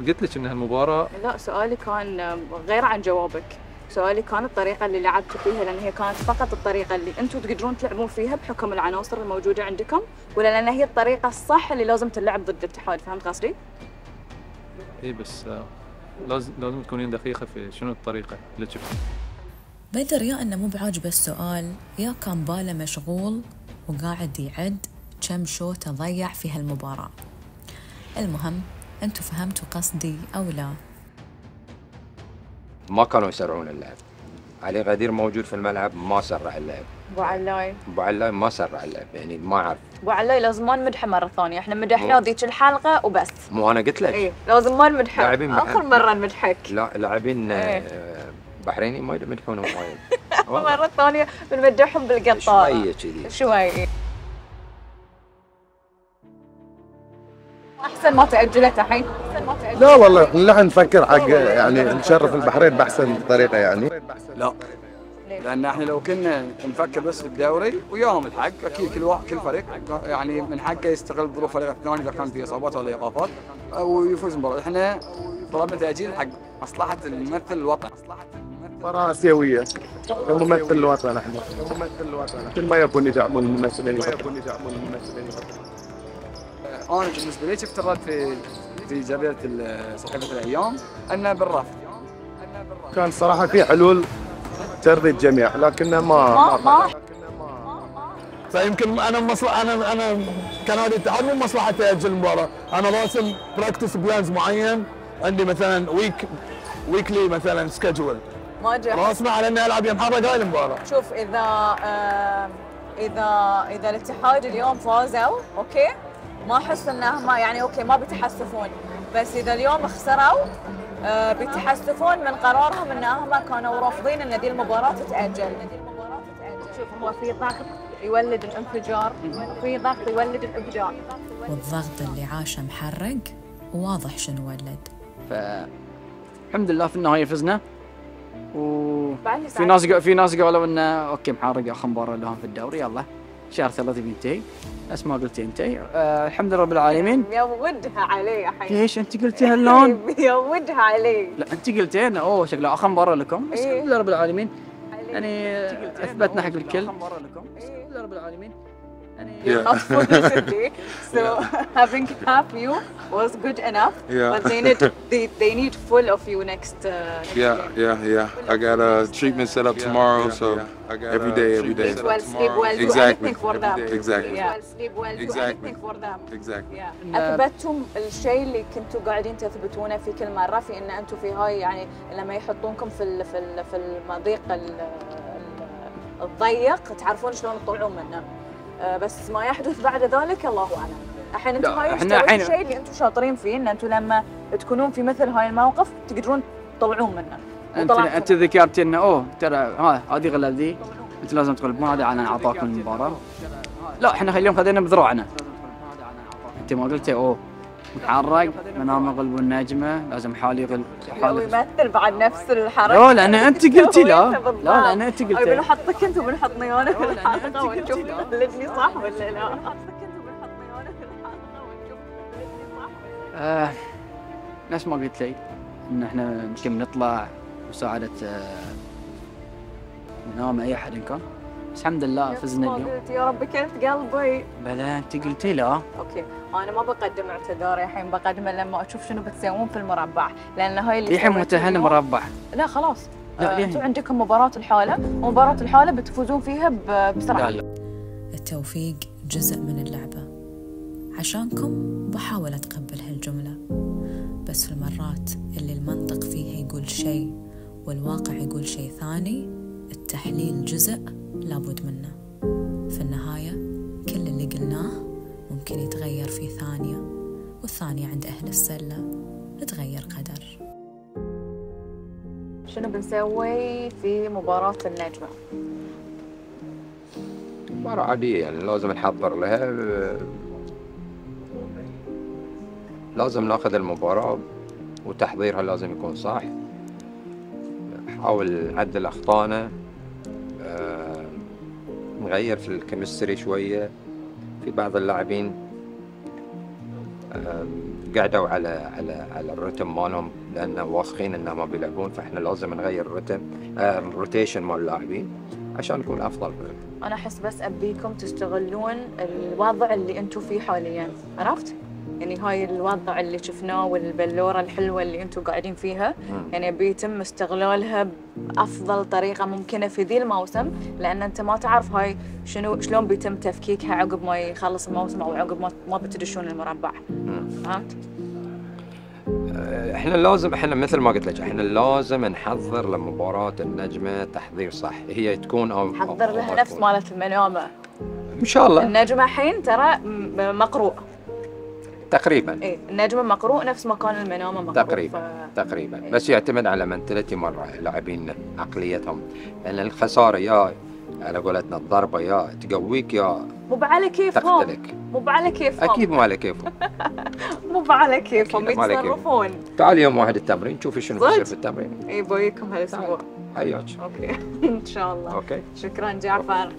قلت لك ان هالمباراة،
لا سؤالي كان غير عن جوابك، سؤالي كان الطريقة اللي لعبتوا فيها، لأن هي كانت فقط الطريقة اللي انتم تقدرون تلعبون فيها بحكم العناصر الموجودة عندكم، ولا لأن هي الطريقة الصح اللي لازم تلعب ضد الاتحاد؟ فهمت قصدي؟
اي بس لازم تكونين دقيقة في شنو الطريقة اللي شفتها.
بدر يا انه مو بعاجبه السؤال، يا كان باله مشغول وقاعد يعد كم شوطة ضيع في هالمباراة. المهم انتم فهمتوا قصدي او لا؟
ما كانوا يسرعون اللعب. علي غدير موجود في الملعب، ما سرع اللعب.
ابو علاي
ما سرع اللعب، يعني ما اعرف.
ابو علاي لازم ما نمدحه مرة ثانية، احنا مدحناه ذيك الحلقة وبس.
مو انا قلت لك.
اي لازم ما نمدحه، اخر مرة نمدحك.
لا لاعبين بحريني ما يمدحونهم وايد.
مرة ثانية بنمدحهم بالقطارة.
شوية كذي.
شوي. احسن ما تاجلت الحين.
لا والله نحن نفكر حق يعني نشرف البحرين باحسن طريقه يعني.
لا، لان احنا لو كنا نفكر بس في الدوري وياهم الحق، اكيد كل فريق يعني من حقه يستغل ظروف الفريق الثاني اذا كان في اصابات ولا ايقافات ويفوز بالمباراه. احنا طلبنا تاجيل حق مصلحه الممثل الوطني.
مباراة آسيوية، ممثل الوطن احنا، ممثل الوطن، كل ما يبون يدعمون الممثلين.
انا بالنسبه لي شفت الرد في جريده صحيفه الايام انه بالرفض.
كان صراحة في حلول ترضي الجميع، لكنها ما
فيمكن انا كنادي الاتحاد مو مصلحتي اجل المباراه، انا راسم براكتس بلانز معين، عندي مثلا ويكلي مثلا سكجول
ما جاء
راسمه على اني العب يوم حرق هاي المباراه.
شوف اذا الاتحاد اليوم فازوا اوكي، ما احس انهم يعني اوكي ما بيتحسفون، بس اذا اليوم خسروا بيتحسفون من قرارهم انهم كانوا رافضين ان دي المباراه تتاجل. شوف هو في ضغط يولد الانفجار، وفي ضغط يولد الابداع،
والضغط اللي عاشه محرق واضح شنو ولد.
فالحمد لله في النهايه فزنا، وفي ناس قالوا انه اوكي محرق اخر مباراه لهم في الدوري، يلا شهر 3 بينتهي، بس ما قلت ينتهي. الحمد لله رب العالمين.
يودها علي يا حي.
ليش انت قلتيها اللون؟
يودها علي.
لا انت قلتين اوه شكله اخر مباراه لكم، بس الحمد لله رب العالمين يعني اثبتنا حق الكل. الحمد لله رب العالمين.
You're not full city, so having half you was good enough.
Yeah.
But they need full of you next
Yeah. I got a treatment set up tomorrow, so every day.
Eat well, sleep well, do anything for them.
Exactly.
Yeah. Sleep well, do anything for them.
Exactly.
Yeah. أثبتم الشيء اللي كنتوا قاعدين تثبتونه في كل مرة، في إن أنتم في هاي يعني لما يحطونكم في المضيق الضيق تعرفون شلون تطلعون منه. بس ما يحدث بعد ذلك الله اعلم. الحين انتم هاي الشيء اللي انتم شاطرين فيه، ان انتم لما تكونون في مثل هاي الموقف تقدرون تطلعون منه.
انت ذكرت انه اوه ترى هذه غلب ذي، انت لازم تغلبون، هذا انا اعطاكم المباراه. لا احنا اليوم خذينا بذروعنا. انت ما قلت اوه محرق منام يغلبون النجمه، لازم حالي يغلب
حالي يمثل بعد نفس الحركه.
لا لان انت قلتي لا لان انت قلتي.
بنحطك انت وبنحطني انا في الحلقه ونشوف تقلدني صح ولا لا.
نفس ما قلت لي ان احنا يمكن نطلع مساعده منام اي احد إن كان، بس الحمد لله فزنا
ما
اليوم.
قلت يا رب كنت قلبي.
بلا انت قلتي لا.
اوكي انا ما بقدم اعتذاري الحين، بقدمه لما اشوف شنو بتسوون في المربع، لان هاي اللي
الحين متهن مربع.
لا خلاص
لا
انتم عندكم مباراة الحالة، ومباراة الحالة بتفوزون فيها بسرعة.
لا.
التوفيق جزء من اللعبة، عشانكم بحاول أتقبل هالجملة، بس في المرات اللي المنطق فيها يقول شيء والواقع يقول شيء ثاني، التحليل جزء لابد منه. في النهاية كل اللي قلناه ممكن يتغير في ثانية، والثانية عند أهل السلة تغير قدر.
شنو بنسوي في مباراة النجمة؟
مباراة عادية يعني لازم نحضر لها، لازم ناخذ المباراة وتحضيرها لازم يكون صح، نحاول نعدل أخطائنا، نغير في الكيمستري شوية. في بعض اللاعبين قعدوا على الرتم مالهم لأن واثقين إنهم ما بيلعبون، فإحنا لازم نغير الرتم الروتيشن مال اللاعبين عشان نكون أفضل.
أنا أحس بس أبيكم تستغلون الوضع اللي أنتم فيه حالياً، عرفت؟ يعني هاي الوضع اللي شفناه والبلورة الحلوة اللي أنتم قاعدين فيها، يعني بيتم استغلالها بأفضل طريقة ممكنة في ذي الموسم، لأن أنت ما تعرف هاي شلون بيتم تفكيكها عقب ما يخلص الموسم أو عقب ما بتدشون المربع. فهمت؟
احنا مثل ما قلت لك احنا لازم نحضر لمباراة النجمة تحضير صح، هي تكون او
حضر لها نفس مالت المنامة
ان شاء الله.
النجمة الحين ترى مقروء
تقريبا.
ايه النجمة مقروء نفس ما كان المنامة مقروء
تقريبا بس يعتمد على منتاليتي مرة لاعبين عقليتهم، لان الخسارة يا على قولتنا الضربة يا تقويك يا
مو على كيفهم،
تقتلك.
مو على كيفهم،
اكيد مو على كيفهم.
مو على كيفهم يتصرفون.
تعال يوم واحد التمرين شوفي شنو بيصير في التمرين.
اي بويكم هالاسبوع.
حياك.
اوكي ان شاء الله.
اوكي
شكرا جعفر،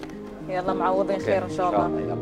يلا معوضين خير ان شاء الله.